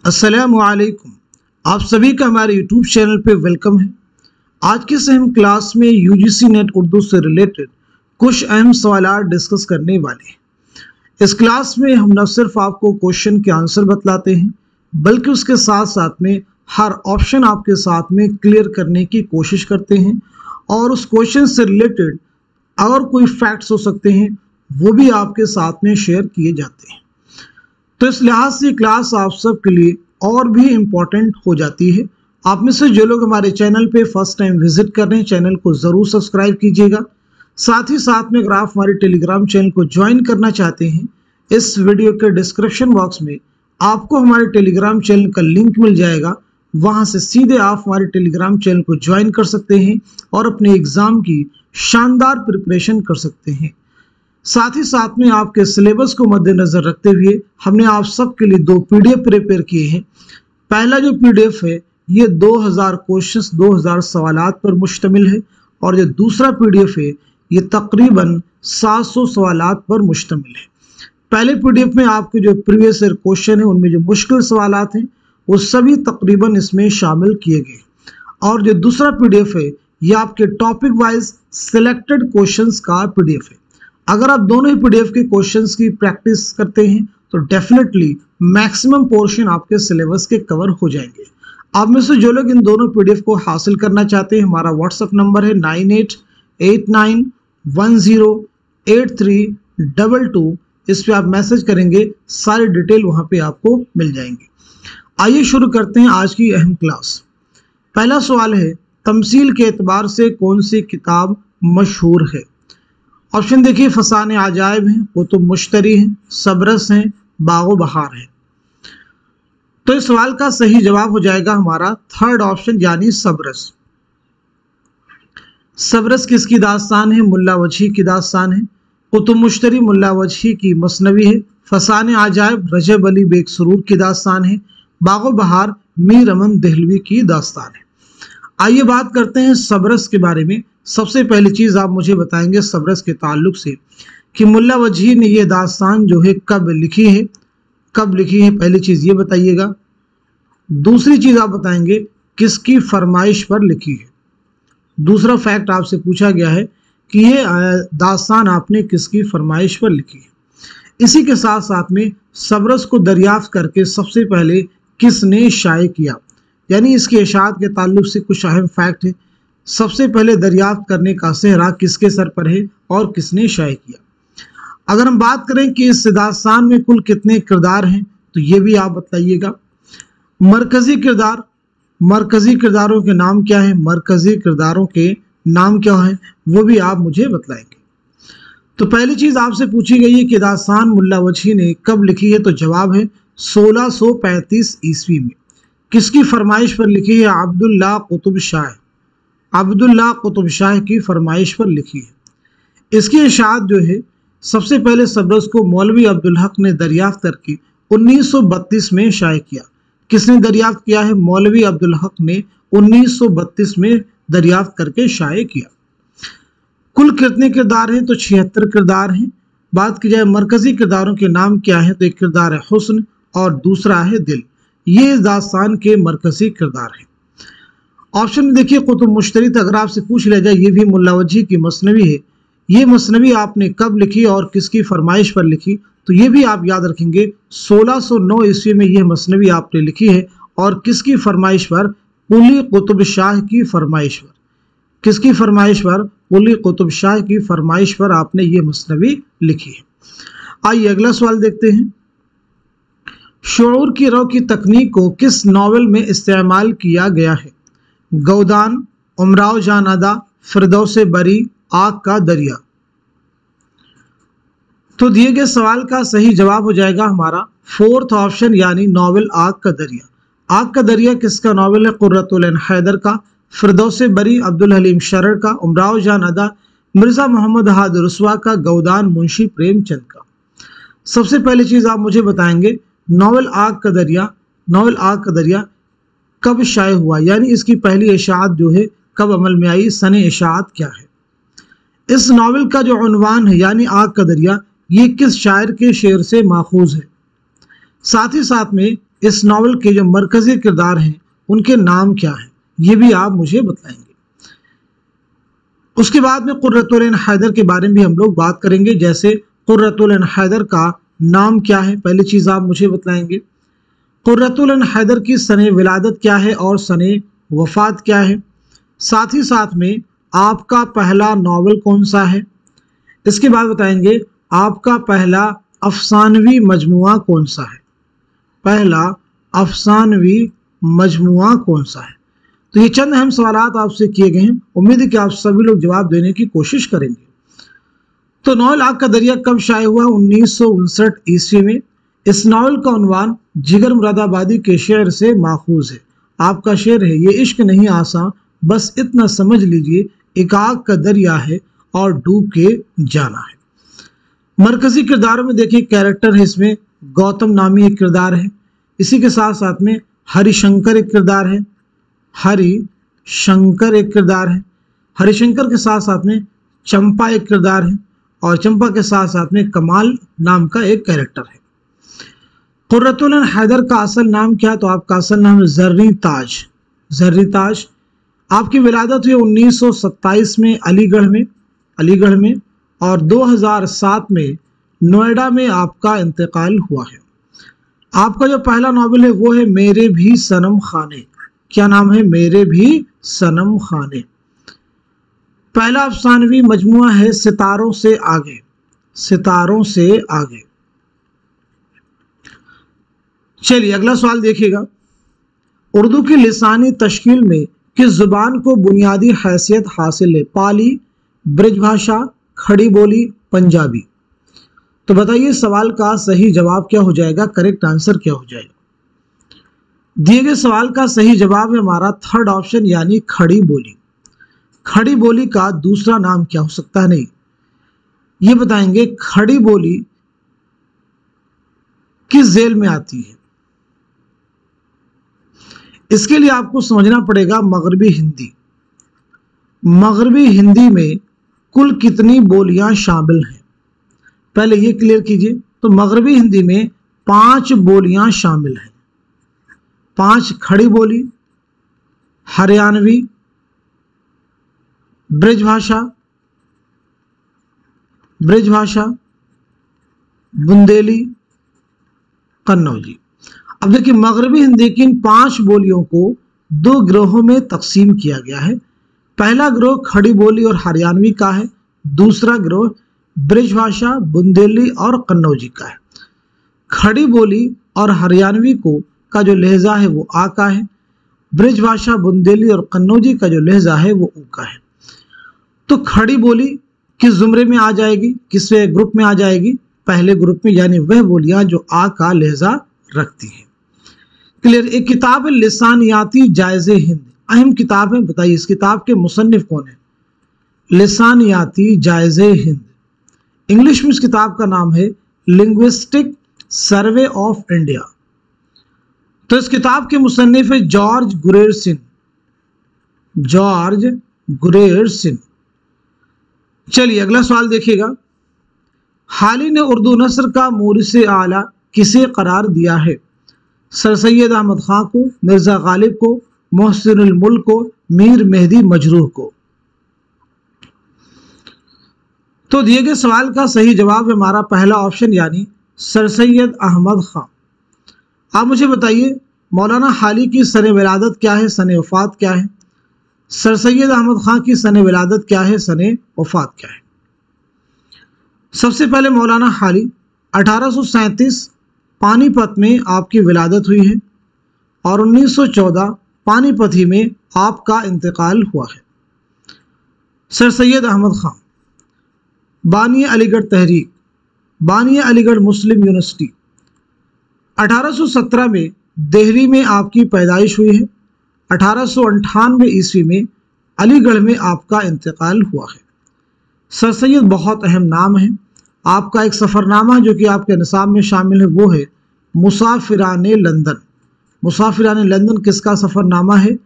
अस्सलामुअलैकुम। आप सभी का हमारे यूट्यूब चैनल पे वेलकम है। आज के से हम क्लास में यूजीसी नेट उर्दू से रिलेटेड कुछ अहम सवाल डिस्कस करने वाले हैं। इस क्लास में हम न सिर्फ आपको क्वेश्चन के आंसर बतलाते हैं बल्कि उसके साथ साथ में हर ऑप्शन आपके साथ में क्लियर करने की कोशिश करते हैं और उस क्वेश्चन से रिलेटेड अगर कोई फैक्ट्स हो सकते हैं वो भी आपके साथ में शेयर किए जाते हैं। तो इस लिहाज से क्लास आप सब के लिए और भी इम्पोर्टेंट हो जाती है। आप में से जो लोग हमारे चैनल पे फर्स्ट टाइम विजिट कर रहे हैं चैनल को ज़रूर सब्सक्राइब कीजिएगा। साथ ही साथ में अगर आप हमारे टेलीग्राम चैनल को ज्वाइन करना चाहते हैं, इस वीडियो के डिस्क्रिप्शन बॉक्स में आपको हमारे टेलीग्राम चैनल का लिंक मिल जाएगा। वहाँ से सीधे आप हमारे टेलीग्राम चैनल को ज्वाइन कर सकते हैं और अपने एग्ज़ाम की शानदार प्रिपरेशन कर सकते हैं। साथ ही साथ में आपके सिलेबस को मद्देनजर रखते हुए हमने आप सबके लिए 2 पीडीएफ प्रिपेयर किए हैं। पहला जो पीडीएफ है ये 2000 क्वेश्चंस 2000 सवालात पर मुश्तमिल है और जो दूसरा पीडीएफ है ये तकरीबन 700 सवालात पर मुश्तमिल है। पहले पीडीएफ में आपके जो प्रीवियस ईयर क्वेश्चन है उनमें जो मुश्किल सवालात हैं वो सभी तकरीबन इसमें शामिल किए गए और जो दूसरा पीडीएफ है ये आपके टॉपिक वाइज सिलेक्टेड क्वेश्चंस का पीडीएफ है। अगर आप दोनों ही पीडीएफ के क्वेश्चंस की प्रैक्टिस करते हैं तो डेफिनेटली मैक्सिमम पोर्शन आपके सिलेबस के कवर हो जाएंगे। आप में से जो लोग इन दोनों पीडीएफ को हासिल करना चाहते हैं हमारा व्हाट्सएप नंबर है 9889108322। इस पे आप मैसेज करेंगे, सारी डिटेल वहां पे आपको मिल जाएंगे। आइए शुरू करते हैं आज की अहम क्लास। पहला सवाल है तमसील के एतबार से कौन सी किताब मशहूर है। ऑप्शन देखिए, फसाने आजायब हैं, कुतुब मुश्तरी हैं, सबरस हैं, बागो बहार है। तो इस सवाल का सही जवाब हो जाएगा हमारा थर्ड ऑप्शन यानी सबरस। सबरस किसकी दास्तान है? मुल्ला वजही की दास्तान है। कुतुब मुश्तरी मुल्ला वजही की मसनवी है। फसाने आजायब रजब अली बेग सुरूर की दास्तान है। बागो बहार मीर अमन दहलवी की दास्तान है। आइए बात करते हैं सबरस के बारे में। सबसे पहली चीज़ आप मुझे बताएंगे सबरस के ताल्लुक से कि मुल्ला वजही ने यह दास्तान जो है कब लिखी है, कब लिखी है, पहली चीज़ ये बताइएगा। दूसरी चीज़ आप बताएंगे किसकी फरमाइश पर लिखी है। दूसरा फैक्ट आपसे पूछा गया है कि ये दास्तान आपने किसकी फरमाइश पर लिखी है। इसी के साथ साथ में सबरस को दरियाफ्त करके सबसे पहले किसने शाये किया, यानी इसके इशाअत के ताल्लुक से कुछ अहम फैक्ट है। सबसे पहले दरियाफ्त करने का सेहरा किसके सर पर है और किसने शाये किया। अगर हम बात करें कि इस दास्तान में कुल कितने किरदार हैं तो ये भी आप बताइएगा। मरकजी किरदार, मरकजी किरदारों के नाम क्या है, मरकजी किरदारों के नाम क्या है वो भी आप मुझे बतलाएंगे। तो पहली चीज़ आपसे पूछी गई है कि दास्तान मुल्ला वजही ने कब लिखी है, तो जवाब है 1635 ईस्वी में। किसकी फरमाइश पर लिखी है? अब्दुल्ला कुतुब शाह, अब्दुल्ला कुतुब शाह की फरमाइश पर लिखी है। इसकी इशाअत जो है सबसे पहले सबरस को मौलवी अब्दुल हक ने दरियाफ्त करके 1932 में शाये किया। किसने दरियाफ्त किया है? मौलवी अब्दुल हक ने 1932 में दरियाफ्त करके शाये किया। कुल कितने किरदार हैं? तो 76 किरदार हैं। बात की जाए मरकजी किरदारों के नाम क्या है तो एक किरदार है हुस्न और दूसरा है दिल। ये इस दास्तान के मरकजी किरदार हैं। ऑप्शन में देखिए कुतुब मुश्तरी, अगर आपसे पूछ लिया जाए ये भी मुल्ला वजही की मसनवी है, ये मसनवी आपने कब लिखी और किसकी फरमाइश पर लिखी, तो ये भी आप याद रखेंगे 1609 ईस्वी में यह मसनवी आपने लिखी है और किसकी फरमाइश पर? कुली कुतुब शाह की फरमाइश पर। किसकी फरमाइश पर? कुली कुतुब शाह की फरमाइश पर आपने ये मसनवी लिखी है। आइए अगला सवाल देखते हैं। शऊर की रौ की तकनीक को किस नावल में इस्तेमाल किया गया है? गौदान, उमराव जान अदा, फिरदौसे बरी, आग का दरिया। तो दिए गए सवाल का सही जवाब हो जाएगा हमारा फोर्थ ऑप्शन यानी नावल आग का दरिया। आग का दरिया किसका नावल है? कुर्रतुल ऐन हैदर का। फिरदौसे बरी अब्दुल हलीम शरर का। उमराव जान अदा मिर्ज़ा मोहम्मद हाद रुस्वा का। गौदान मुंशी प्रेमचंद का। सबसे पहली चीज़ आप मुझे बताएंगे नावल आग का दरिया, नावल आग का दरिया कब शाये हुआ, यानी इसकी पहली इशाअत जो है कब अमल में आई, सने इशाअत क्या है। इस नावल का जो उन्वान है यानी आग का दरिया ये किस शायर के शेर से माखूज है। साथ ही साथ में इस नावल के जो मरकजी किरदार हैं उनके नाम क्या हैं, ये भी आप मुझे बताएंगे। उसके बाद में कुर्रतुल ऐन हैदर के बारे में भी हम लोग बात करेंगे, जैसे कुर्रतुल ऐन हैदर का नाम क्या है, पहली चीज़ आप मुझे बताएंगे। कुर्रतुल ऐन हैदर की सने विलादत क्या है और सने वफात क्या है। साथ ही साथ में आपका पहला नावल कौन सा है। इसके बाद बताएंगे आपका पहला अफसानवी मजमुआ कौन सा है, पहला अफसानवी मजमुआ कौन सा है। तो ये चंद अहम सवालात आपसे किए गए हैं, उम्मीद है कि आप सभी लोग जवाब देने की कोशिश करेंगे। तो नावल आग का दरिया कब शाये हुआ, 1959 ईस्वी में। इस नावल का उन्वान जिगर मुरादाबादी के शेर से माखूज है। आपका शेर है, ये इश्क नहीं आसान, बस इतना समझ लीजिए एक आग का दरिया है और डूब के जाना है। मरकजी किरदारों में देखिए कैरेक्टर है, इसमें गौतम नामी एक किरदार है, इसी के साथ साथ में हरिशंकर एक किरदार है, हरिशंकर एक किरदार है, हरिशंकर के साथ साथ में चंपा एक किरदार है और चंपा के साथ साथ में कमाल नाम का एक कैरेक्टर है। कुर्रतुल ऐन हैदर का असल नाम क्या है, तो आपका असल नाम है जर्री ताज। जर्री ताज। आपकी विलादत हुई 1927 में अलीगढ़ में और 2007 में नोएडा में आपका इंतकाल हुआ है। आपका जो पहला नावल है वो है मेरे भी सनम खाने। क्या नाम है, मेरे भी सनम खाने। पहला अफसानवी मजमुआ है सितारों से आगे, सितारों से आगे। चलिए अगला सवाल देखिएगा, उर्दू की लिसानी तश्कील में किस जुबान को बुनियादी हैसियत हासिल है, पाली, ब्रजभाषा, खड़ी बोली, पंजाबी। तो बताइए सवाल का सही जवाब क्या हो जाएगा, करेक्ट आंसर क्या हो जाएगा। दिए गए सवाल का सही जवाब है हमारा थर्ड ऑप्शन यानी खड़ी बोली। खड़ी बोली का दूसरा नाम क्या हो सकता है, नहीं ये बताएंगे। खड़ी बोली किस जेल में आती है, इसके लिए आपको समझना पड़ेगा मगरबी हिंदी। मगरबी हिंदी में कुल कितनी बोलियां शामिल हैं, पहले ये क्लियर कीजिए। तो मगरबी हिंदी में 5 बोलियां शामिल हैं, 5 खड़ी बोली, हरियाणवी, ब्रजभाषा, बुंदेली, कन्नौजी। अब देखिए मगरबी हिंदी की इन 5 बोलियों को 2 गिरोहों में तकसीम किया गया है। पहला गिरोह खड़ी बोली और हरियाणवी का है, दूसरा गिरोह ब्रजभाषा, बुंदेली और कन्नौजी का है। खड़ी बोली और हरियाणवी का जो लहजा है वो आ का है, ब्रजभाषा, बुंदेली और कन्नौजी का जो लहजा है वो ऊ का है। तो खड़ी बोली किस जुमरे में आ जाएगी, किस ग्रुप में आ जाएगी, पहले ग्रुप में, यानी वह बोलियां जो आ का लहजा रखती हैं। क्लियर। एक किताब है लिसानियाती जायज़े हिंद, अहम किताब है, बताइए इस किताब के मुसन्निफ कौन है। लिसानियाती जायज़े हिंद, इंग्लिश में इस किताब का नाम है लिंग्विस्टिक सर्वे ऑफ इंडिया। तो इस किताब के मुसन्निफ है जॉर्ज गुरेर सिंह। चलिए अगला सवाल देखिएगा, हाली ने उर्दू नस्र का मोरिस आला किसे करार दिया है, सर सैयद अहमद खां को, मिर्जा गालिब को, मोहसिनुल मुल्क को, मीर मेहदी मजरूह को। तो दिए गए सवाल का सही जवाब है हमारा पहला ऑप्शन यानी सर सैयद अहमद खां। आप मुझे बताइए मौलाना हाली की सने विलादत क्या है, सने वफात क्या है। सर सैयद अहमद खां की सने विलादत क्या है, सने वफात क्या है। सबसे पहले मौलाना हाली 1837 पानीपत में आपकी विलादत हुई है और 1914 पानीपत ही में आपका इंतकाल हुआ है। सर सैयद अहमद खां बानी अलीगढ़ तहरीक, बानी अलीगढ़ मुस्लिम यूनिवर्सिटी। 1817 में दिल्ली में आपकी पैदाइश हुई है, 1898 ईस्वी में अलीगढ़ में आपका इंतकाल हुआ है। सर सैयद बहुत अहम नाम है। आपका एक सफ़रनामा जो कि आपके निसाब में शामिल है वो है मुसाफिराने लंदन। मुसाफिराने लंदन किसका सफ़रनामा है,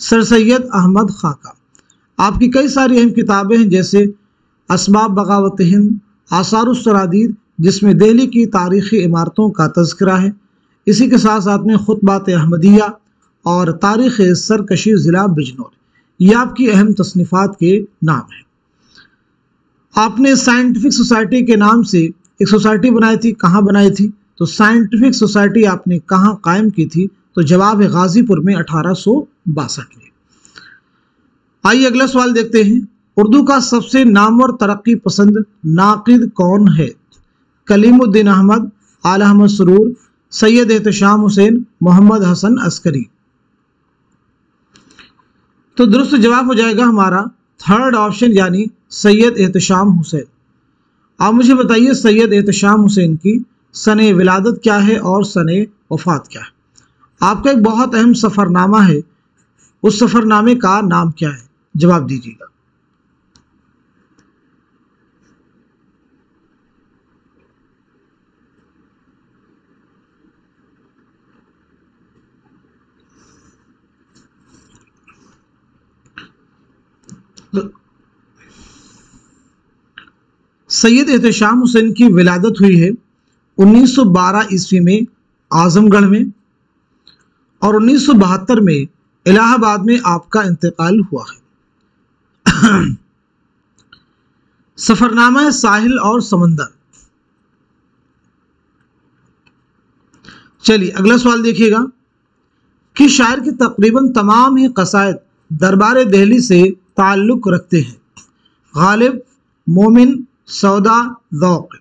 सर सैयद अहमद खां का। आपकी कई सारी अहम किताबें हैं जैसे असबाब बगावत हिंद, आसारुस सरादीद जिसमें दिल्ली की तारीख़ी इमारतों का तज़किरा है, इसी के साथ साथ में खुतबात अहमदिया और तारीख़ सरकशी ज़िला बिजनौर, ये आपकी अहम तसनीफ़ात के नाम हैं। आपने साइंटिफिक सोसाइटी के नाम से एक सोसाइटी बनाई थी, कहाँ बनाई थी? तो साइंटिफिक सोसाइटी आपने कहाँ कायम की थी? तो जवाब है गाज़ीपुर में 1862 में। आइए अगला सवाल देखते हैं। उर्दू का सबसे नामवर तरक्की पसंद नाक़िद कौन है? कलीमुद्दीन अहमद, आला अहमद सुरूर, सैयद एहतशाम हुसैन, मोहम्मद हसन अस्करी। तो दुरुस्त जवाब हो जाएगा हमारा थर्ड ऑप्शन यानी सैयद एहतशाम हुसैन। आप मुझे बताइए सैयद एहतशाम हुसैन की सने विलादत क्या है और सने वफात क्या है? आपका एक बहुत अहम सफ़रनामा है, उस सफ़रनामे का नाम क्या है? जवाब दीजिएगा। सैयद एहतशाम हुसैन की विलादत हुई है 1912 ईस्वी में आजमगढ़ में, और 1972 में इलाहाबाद में आपका इंतकाल हुआ है। सफरनामा है साहिल और समंदर। चलिए अगला सवाल देखिएगा। किस शायर के तकरीबन तमाम ही कसायद दरबार दिल्ली से ताल्लुक़ रखते हैं? गालिब, मोमिन, सौदा, ज़ौक़।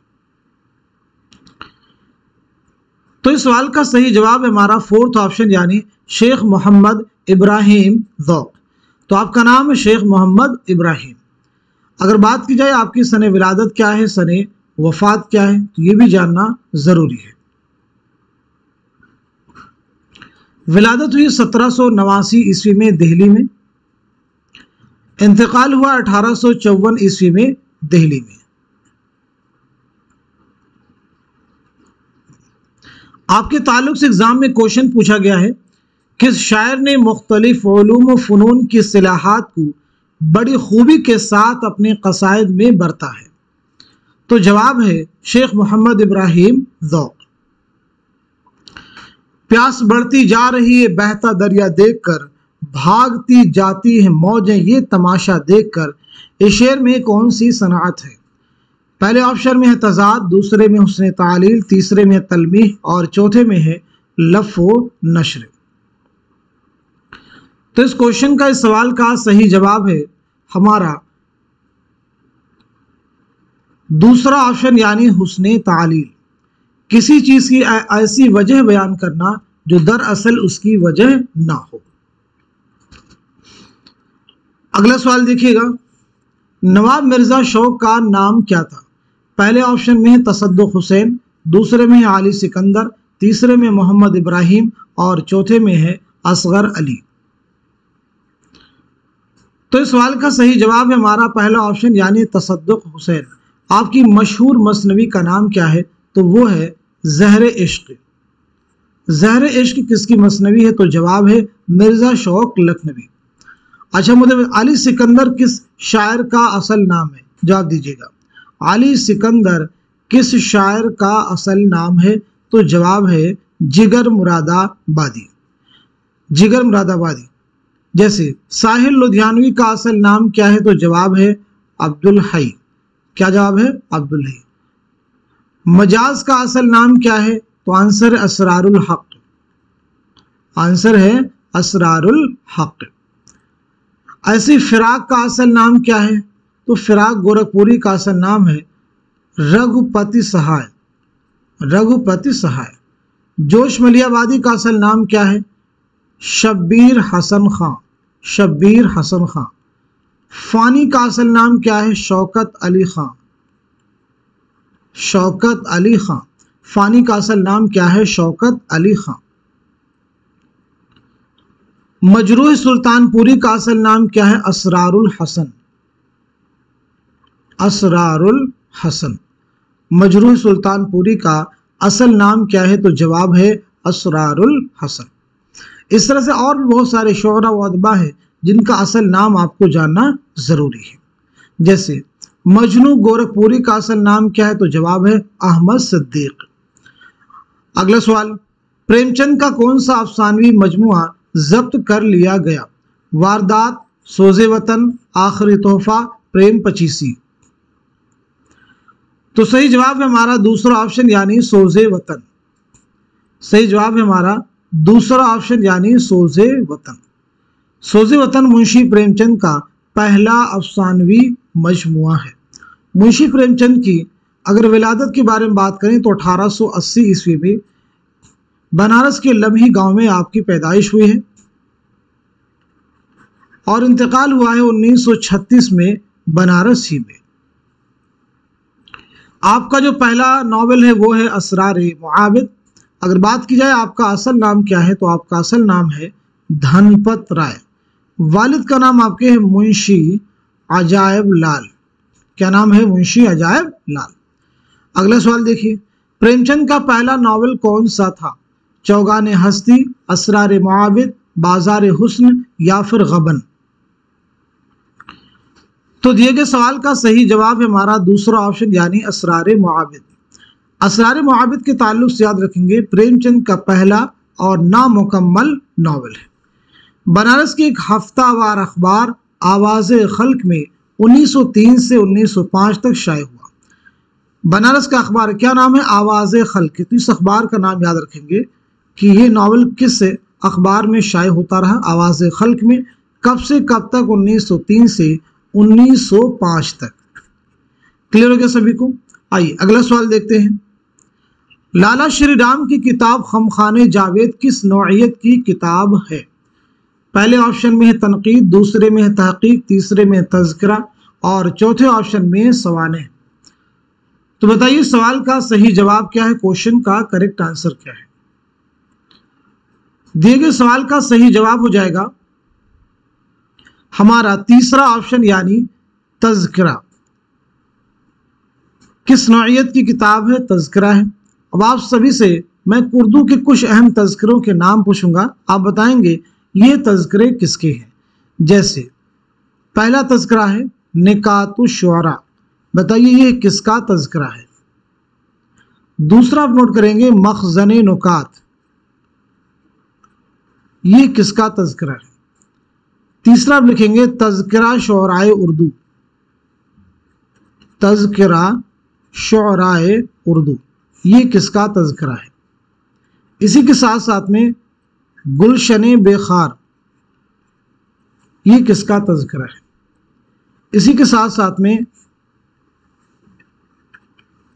तो इस सवाल का सही जवाब है हमारा फोर्थ ऑप्शन यानी शेख मोहम्मद इब्राहिम ज़ौक़। तो आपका नाम है शेख मोहम्मद इब्राहिम। अगर बात की जाए आपकी सने विलादत क्या है, सने वफात क्या है, तो ये भी जानना ज़रूरी है। विलादत हुई 1789 ईस्वी में दिल्ली में, इंतकाल हुआ 1854 ईस्वी में दिल्ली में। आपके ताल्लुक से एग्जाम में क्वेश्चन पूछा गया है, किस शायर ने मुख्तलिफ उलूम व फ़नून की इस्तिलाहात को बड़ी खूबी के साथ अपने कसायद में बरता है? तो जवाब है शेख मोहम्मद इब्राहिम ज़ौक़। प्यास बढ़ती जा रही है बहता दरिया देखकर, भागती जाती है मौजें ये तमाशा देखकर, इस शेर में कौन सी सनाअत है? पहले ऑप्शन में है तज़ाद, दूसरे में हुस्न तालील, तीसरे में है तलमीह और चौथे में है लफ़ व नश्र। तो इस क्वेश्चन का, इस सवाल का सही जवाब है हमारा दूसरा ऑप्शन यानी हुस्न तालील। किसी चीज की ऐसी वजह बयान करना जो दरअसल उसकी वजह ना हो। अगला सवाल देखिएगा। नवाब मिर्जा शौक का नाम क्या था? पहले ऑप्शन में है तसद्दुक़ हुसैन, दूसरे में है अली सिकंदर, तीसरे में मोहम्मद इब्राहिम और चौथे में है असगर अली। तो इस सवाल का सही जवाब है हमारा पहला ऑप्शन यानी तसद्दुक़ हुसैन। आपकी मशहूर मसनवी का नाम क्या है? तो वो है ज़हर इश्क। ज़हर इश्क किसकी मसनवी है? तो जवाब है मिर्जा शौक लखनवी। अच्छा मुझे अली सिकंदर किस शायर का असल नाम है? जवाब दीजिएगा। अली सिकंदर किस शायर का असल नाम है? तो जवाब है जिगर मुरादाबादी। जिगर मुरादाबादी। जैसे साहिल लुधियानवी का असल नाम क्या है? तो जवाब है अब्दुल हई। क्या जवाब है? अब्दुल हई। मजाज का असल नाम क्या है? तो आंसर है असरारुल हक। आंसर है असरारुल हक। ऐसी फिराक का असल नाम क्या है? तो फिराक गोरखपुरी का असल नाम है रघुपति सहाय। रघुपति सहाय। जोश मलियाबादी का असल नाम क्या है? शब्बीर हसन खां। शब्बीर हसन खां। फानी का असल नाम क्या है? शौकत अली खां। शौकत अली खां। फानी का असल नाम क्या है? शौकत अली खां। मजरूह सुल्तानपुरी का असल नाम क्या है? असरारुल हसन। असरारुल हसन। मजरूह सुल्तानपुरी का असल नाम क्या है? तो जवाब है असरारुल हसन। इस तरह से और भी बहुत सारे शोरा व अदबा हैं जिनका असल नाम आपको जानना जरूरी है। जैसे मजनू गोरखपुरी का असल नाम क्या है? तो जवाब है अहमद सिद्दीक। अगला सवाल, प्रेमचंद का कौन सा अफसानवी मजमुआ जब्त कर लिया गया? वारदात, सोज़े वतन, आखिरी तोहफा, प्रेम पचीसी। तो सही जवाब है हमारा दूसरा ऑप्शन यानी सोज़े वतन। सही जवाब है हमारा दूसरा ऑप्शन यानी सोज़े वतन। सोज़े वतन मुंशी प्रेमचंद का पहला अफसानवी मजमुआ है। मुंशी प्रेमचंद की अगर विलादत के बारे में बात करें तो 1880 ईस्वी में बनारस के लम्ही गांव में आपकी पैदाइश हुई है और इंतकाल हुआ है 1936 में बनारस ही में। आपका जो पहला नॉवेल है वो है असरार मुआबिद। अगर बात की जाए आपका असल नाम क्या है तो आपका असल नाम है धनपत राय। वालिद का नाम आपके है मुंशी अजायब लाल। क्या नाम है? मुंशी अजायब लाल। अगला सवाल देखिए, प्रेमचंद का पहला नॉवेल कौन सा था? चौगान हस्ती, असरार मुआबिद, बाजार हुस्न या फिर गबन। तो दिए गए सवाल का सही जवाब है हमारा दूसरा ऑप्शन यानी असरार मुआबिद। असरार मुआबिद के ताल्लुक से याद रखेंगे प्रेमचंद का पहला और नामुकम्मल नॉवेल है। बनारस के एक हफ्तावार अखबार आवाज़े खल्क में 1903 से 1905 तक शाये हुआ। बनारस का अखबार क्या नाम है? आवाज़े खल्क। तो इस अखबार का नाम याद रखेंगे कि ये नावल किस अखबार में शाये होता रहा? आवाज़े खल्क में। कब से कब तक? 1903 से 1905 तक। क्लियर हो गया सभी को? आइए अगला सवाल देखते हैं। लाला श्री राम की किताब खमखाने जावेद किस नौइयत की किताब है? पहले ऑप्शन में है तनकीद, दूसरे में है तहकीक, तीसरे में है तज़किरा और चौथे ऑप्शन में है सवाने। तो बताइए सवाल का सही जवाब क्या है? क्वेश्चन का करेक्ट आंसर क्या है? दिए गए सवाल का सही जवाब हो जाएगा हमारा तीसरा ऑप्शन यानी तज़किरा। किस नौइयत की किताब है? तज़किरा है। अब आप सभी से मैं उर्दू के कुछ अहम तज़किरों के नाम पूछूंगा, आप बताएंगे ये तज़किरे किसके हैं। जैसे पहला तज़किरा है निकातुश्शुअरा, बताइए ये किसका तज़किरा है। दूसरा आप नोट करेंगे मखज़ने नुकात, ये किसका तज़किरा है। तीसरा आप लिखेंगे तज़किरा शुअराए उर्दू, तज़किरा शुअराए उर्दू, ये किसका तज़किरा है। इसी के साथ साथ में गुलशने बेखार, ये किसका तज़किरा है। इसी के साथ साथ में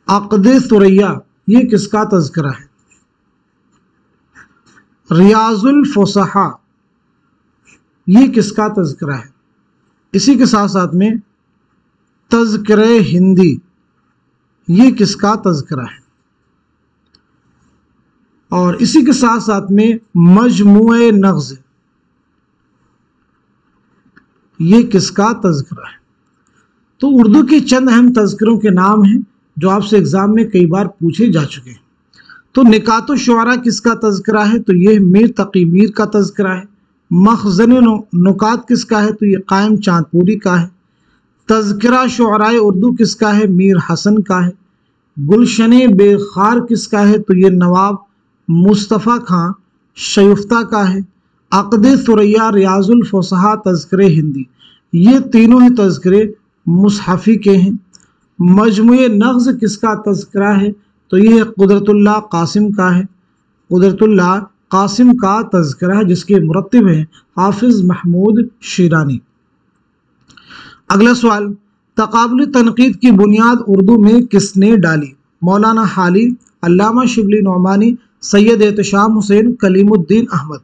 अक़दे सुरैया, ये किसका तज़किरा है। रियाजुल फुसहा, ये किसका तज़किरा है। इसी के साथ साथ में तज़किरे हिंदी, ये किसका तज़किरा है। और इसी के साथ साथ में मजमुए नग़्ज़, ये किसका तज़किरा है। तो उर्दू के चंद अहम तज़किरों के नाम हैं जो आपसे एग्जाम में कई बार पूछे जा चुके हैं। तो निकातुश्शुअरा किसका तज़किरा है? तो ये मीर तकी मीर का तज़किरा है। मखज़ने नुकात किसका है? तो ये कायम चांदपुरी का है। तज़किरा शुअराए उर्दू किसका है? मीर हसन का है। गुलशने बेखार किसका है? तो ये नवाब मुस्तफ़ा खां शयुफ्ता का है। अक़दे सुरैया, रियाजुल फुसहा, तज़किरे हिंदी, ये तीनों ही तज़किरे मुसहफ़ी के हैं। मजमुए नग़्ज़ किसका तज़किरा है? तो ये कुदरतुल्लाह कासिम का है। कुदरतुल्लाह कासिम का तज़किरा है जिसके मुरत्तिब हैं हाफिज़ महमूद शीरानी। अगला सवाल, तक़ाबुल तनक़ीद की बुनियाद उर्दू में किसने डाली? मौलाना हाली, अल्लामा शिबली नौमानी, सैयद एहतशाम हुसैन, कलीमुद्दीन अहमद।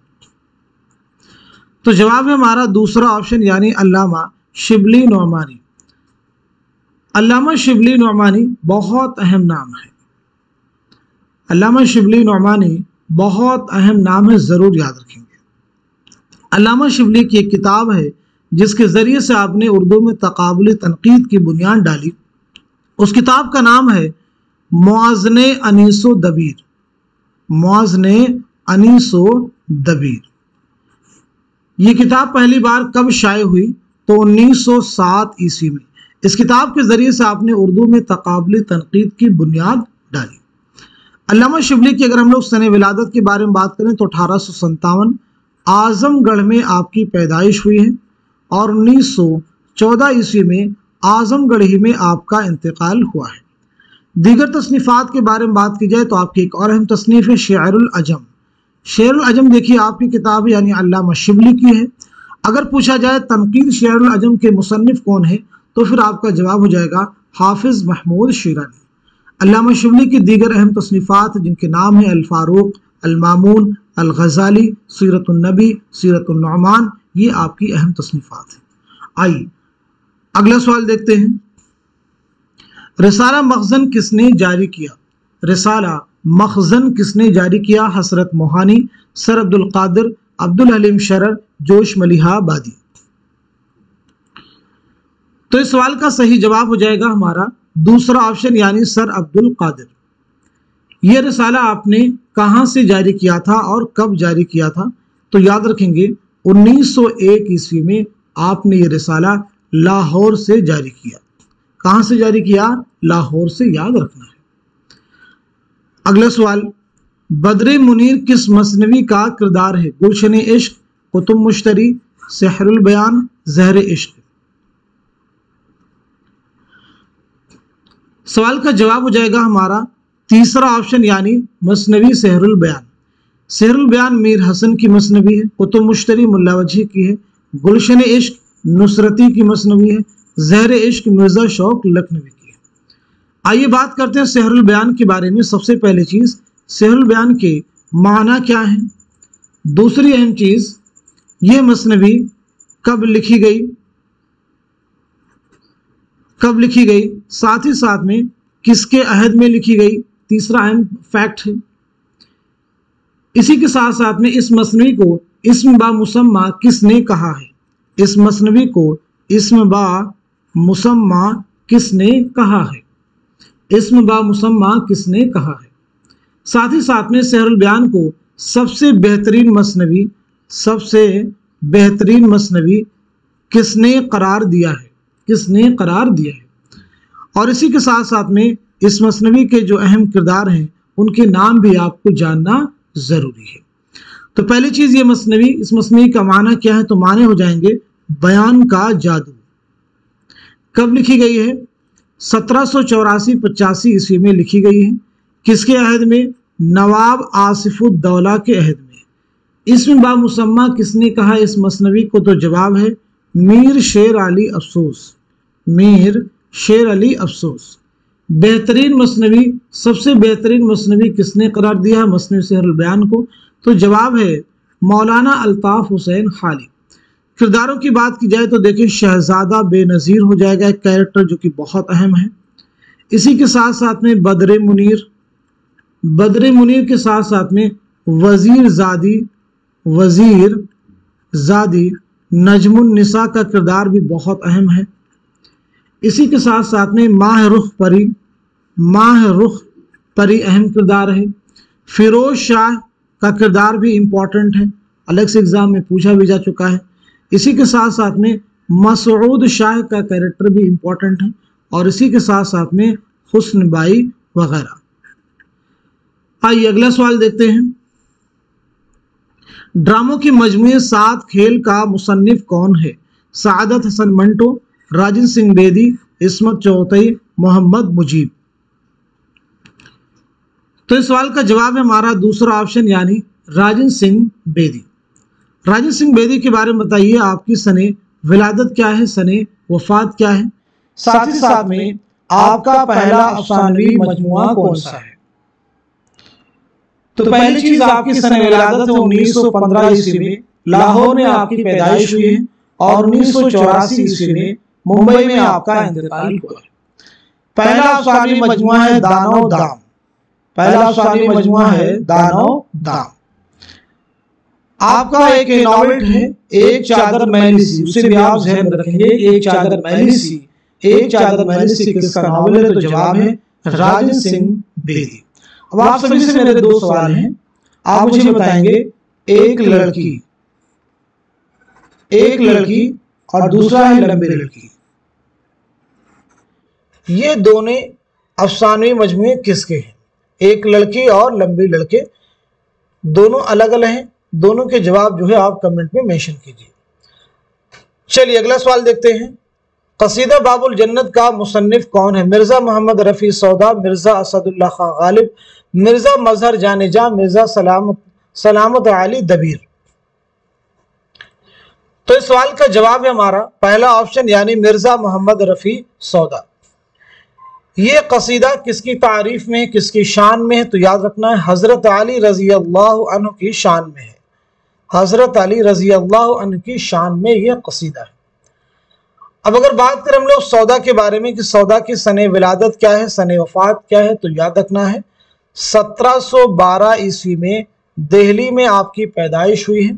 तो जवाब है हमारा दूसरा ऑप्शन यानी अल्लामा शिबली नौमानी। अल्लामा शिबली नौमानी बहुत अहम नाम है। अल्लामा शिबली नौमानी बहुत अहम नाम है, ज़रूर याद रखेंगे। अल्लामा शिबली की एक किताब है जिसके ज़रिए से आपने उर्दू में तक़ाबुल तनक़ीद की बुनियाद डाली। उस किताब का नाम है मुआज़ने अनीसो दबीर। मुआज़ने अनीसो दबीर। ये किताब पहली बार कब शाये हुई? तो 1907 ईस्वी में। इस किताब के ज़रिए से आपने उर्दू में तक़ाबुल तनक़ीद की बुनियाद डाली। अल्लामा शिबली की अगर हम लोग सन विलादत के बारे में बात करें तो 1857 आजमगढ़ में आपकी पैदाइश हुई है और 1914 ईस्वी में आजमगढ़ ही में आपका इंतकाल हुआ है। दीगर तसनीफ़ात के बारे में बात की जाए तो आपकी एक और अहम तसनीफ़ है शेरुल अजम। शेरुल अजम देखिए आपकी किताब यानी अल्लामा शिबली की है। अगर पूछा जाए तनकीद शेरुल अजम के मुसन्निफ कौन है तो फिर आपका जवाब हो जाएगा हाफिज़ महमूद शिरानी। अल्लामा शिबली की दीगर अहम तसनीफ़ात जिनके नाम हैं अल-फारूक, अल-मामून, अल-गज़ाली, सीरतुन्नबी, सीरतुन्नुअमान, ये आपकी अहम तसनीफ़ात हैं। आइए अगला सवाल देखते हैं। रिसाला मखज़न किसने जारी किया? रिसाला मखज़न किसने जारी किया? हसरत मोहानी, सर अब्दुल कादिर, अब्दुल हलीम शरर, जोश मलिहा बादी। तो इस सवाल का सही जवाब हो जाएगा हमारा दूसरा ऑप्शन यानी सर अब्दुल कादिर। यह रिसाला आपने कहां से जारी किया था और कब जारी किया था? तो याद रखेंगे 1901 ईस्वी में आपने ये रिसाला लाहौर से जारी किया। कहां से जारी किया? लाहौर से, याद रखना है। अगला सवाल, बद्र मुनीर किस मसनवी का किरदार है? गुलशन इश्क, कुतुब मुश्तरी, सहरुल बयान, ज़हर इश्क। सवाल का जवाब हो जाएगा हमारा तीसरा ऑप्शन यानी मसनवी सहरुल बयान। सहरुल बयान मीर हसन की मसनवी है, कुतुब मुश्तरी मुल्ला वजही की है, गुलशन इश्क नुसरती की मसनवी है, ज़हर इश्क मिर्ज़ा शौक लखनवी की है। आइए बात करते हैं सहरुल बयान के बारे में। सबसे पहली चीज़, सहरुल बयान के माना क्या है? दूसरी अहम चीज़, ये मसनवी कब लिखी गई? कब लिखी गई? साथ ही साथ में किसके अहद में लिखी गई? तीसरा अहम फैक्ट है। इसी के साथ साथ में इस मसनवी को इस्म बा मुसम्मा किसने कहा है? इस मसनवी को इस्म बा मुसम्मा किसने कहा है? इस्म बा मुसम्मा किसने कहा है? साथ ही साथ में सहरुल बयान को सबसे बेहतरीन मसनवी किसने करार दिया है? किसने करार दिया है? और इसी के साथ साथ में इस मसनवी के जो अहम किरदार हैं उनके नाम भी आपको जानना जरूरी है। तो पहली चीज, ये मसनवी, इस मसनवी का माना क्या है? तो माने हो जाएंगे बयान का जादू। कब लिखी गई है? 1784-85 ईस्वी में लिखी गई है। किसके अहद में? नवाब आसिफुद्दौला के अहद में। इस्म बा मुसम्मा किसने कहा इस मसनवी को? तो जवाब है मीर शेर अली अफसोस। मीर शेर अली अफसोस। बेहतरीन मसनवी, सबसे बेहतरीन मसनवी किसने करार दिया मसनवी सहरुल बयान को? तो जवाब है मौलाना अल्ताफ हुसैन खाली। किरदारों की बात की जाए तो देखिए शहजादा बेनज़ीर हो जाएगा एक कैरेक्टर जो कि बहुत अहम है। इसी के साथ साथ में बद्र मुनीर के साथ साथ में वजीर ज़ादी नजमुन निसा का किरदार भी बहुत अहम है। इसी के साथ साथ में माह रुख परी अहम किरदार है। फिरोज शाह का किरदार भी इम्पोर्टेंट है, अलग से एग्जाम में पूछा भी जा चुका है। इसी के साथ साथ में मसूद शाह का कैरेक्टर भी इम्पोर्टेंट है और इसी के साथ साथ में हुस्न बाई वगैरह। आइए अगला सवाल देखते हैं। ड्रामों की मजमूए 7 खेल का मुसन्निफ कौन है? सआदत हसन मंटो, राजन सिंह बेदी, इस्मत चौधरी, मोहम्मद मुजीब। तो इस सवाल का जवाब है हमारा दूसरा ऑप्शन यानी राजन सिंह बेदी। राजन सिंह बेदी के बारे में बताइए, आपकी सने विलादत क्या है, सने वफात क्या है? साथ ही साथ में आपका पहला अफसानवी मजमुआ कौन सा है? तो पहली चीज आपकी सने विलादत 1915 ईस्वी में लाहौर में आपकी पैदाइश हुई है और 1984 ईस्वी में मुंबई में आपका इंतकाल हुआ। पहला अफसानवी मजमुआ है दानो दाम। पहला अफसानवी मजमुआ है दानो दाम। आपका एक नॉवेल है एक चादर मैली सी, उसे भी आप ध्यान रखेंगे। एक चादर मैली सी किसका नॉवेल है? तो जवाब है राजन सिंह बेदी। अब आप सभी से मेरे 2 सवाल हैं, आप मुझे बताएंगे एक लड़की और दूसरा है लंबी लड़की, ये दोनों अफसानवी मजमूए किसके हैं? एक लड़की और लंबी लड़के दोनों अलग अलग हैं। दोनों के जवाब जो है आप कमेंट में मेंशन कीजिए। चलिए अगला सवाल देखते हैं। कसीदा बाबुल जन्नत का मुसन्निफ कौन है? मिर्जा मोहम्मद रफ़ी सौदा, मिर्जा असदुल्ला खां गालिब, मिर्जा मजहर जानेजा, मिर्जा सलामत अली दबीर। तो इस सवाल का जवाब है हमारा पहला ऑप्शन यानी मिर्जा मोहम्मद रफ़ी सौदा। ये कसीदा किसकी तारीफ में है, किसकी शान में है? तो याद रखना है हजरत अली रजी अल्लाह अन्हु की शान में है। हजरत अली रजी अल्लाह अन्हु की शान में यह कसीदा है। अब अगर बात करें हम लोग सौदा के बारे में कि सौदा की सने विलादत क्या है, सने वफात क्या है, तो याद रखना है 1712 ईस्वी में दिल्ली में आपकी पैदाइश हुई है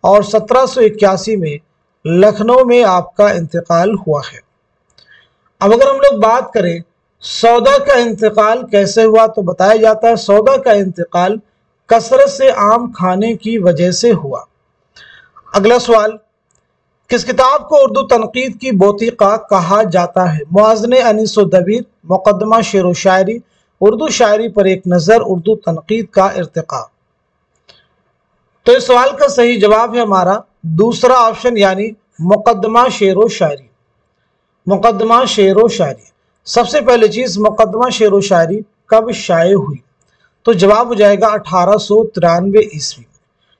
और 1781 में लखनऊ में आपका इंतकाल हुआ है। अब अगर हम लोग बात करें सौदा का इंतकाल कैसे हुआ, तो बताया जाता है सौदा का इंतकाल कसरत से आम खाने की वजह से हुआ। अगला सवाल, किस किताब को उर्दू तनकीद की बोतीका कहा जाता है? मुआज़ने अनीस व दबीर, मुकदमा शेर व शायरी, उर्दू शायरी पर एक नज़र, उर्दू तनकीद का इर्तिका। तो इस सवाल का सही जवाब है हमारा दूसरा ऑप्शन यानी मुकदमा शेर व शायरी। मुकदमा शेर व शायरी। सबसे पहली चीज़ मुकदमा शेर व शायरी कब शाये हुई? तो जवाब हो जाएगा 1893 ईस्वी।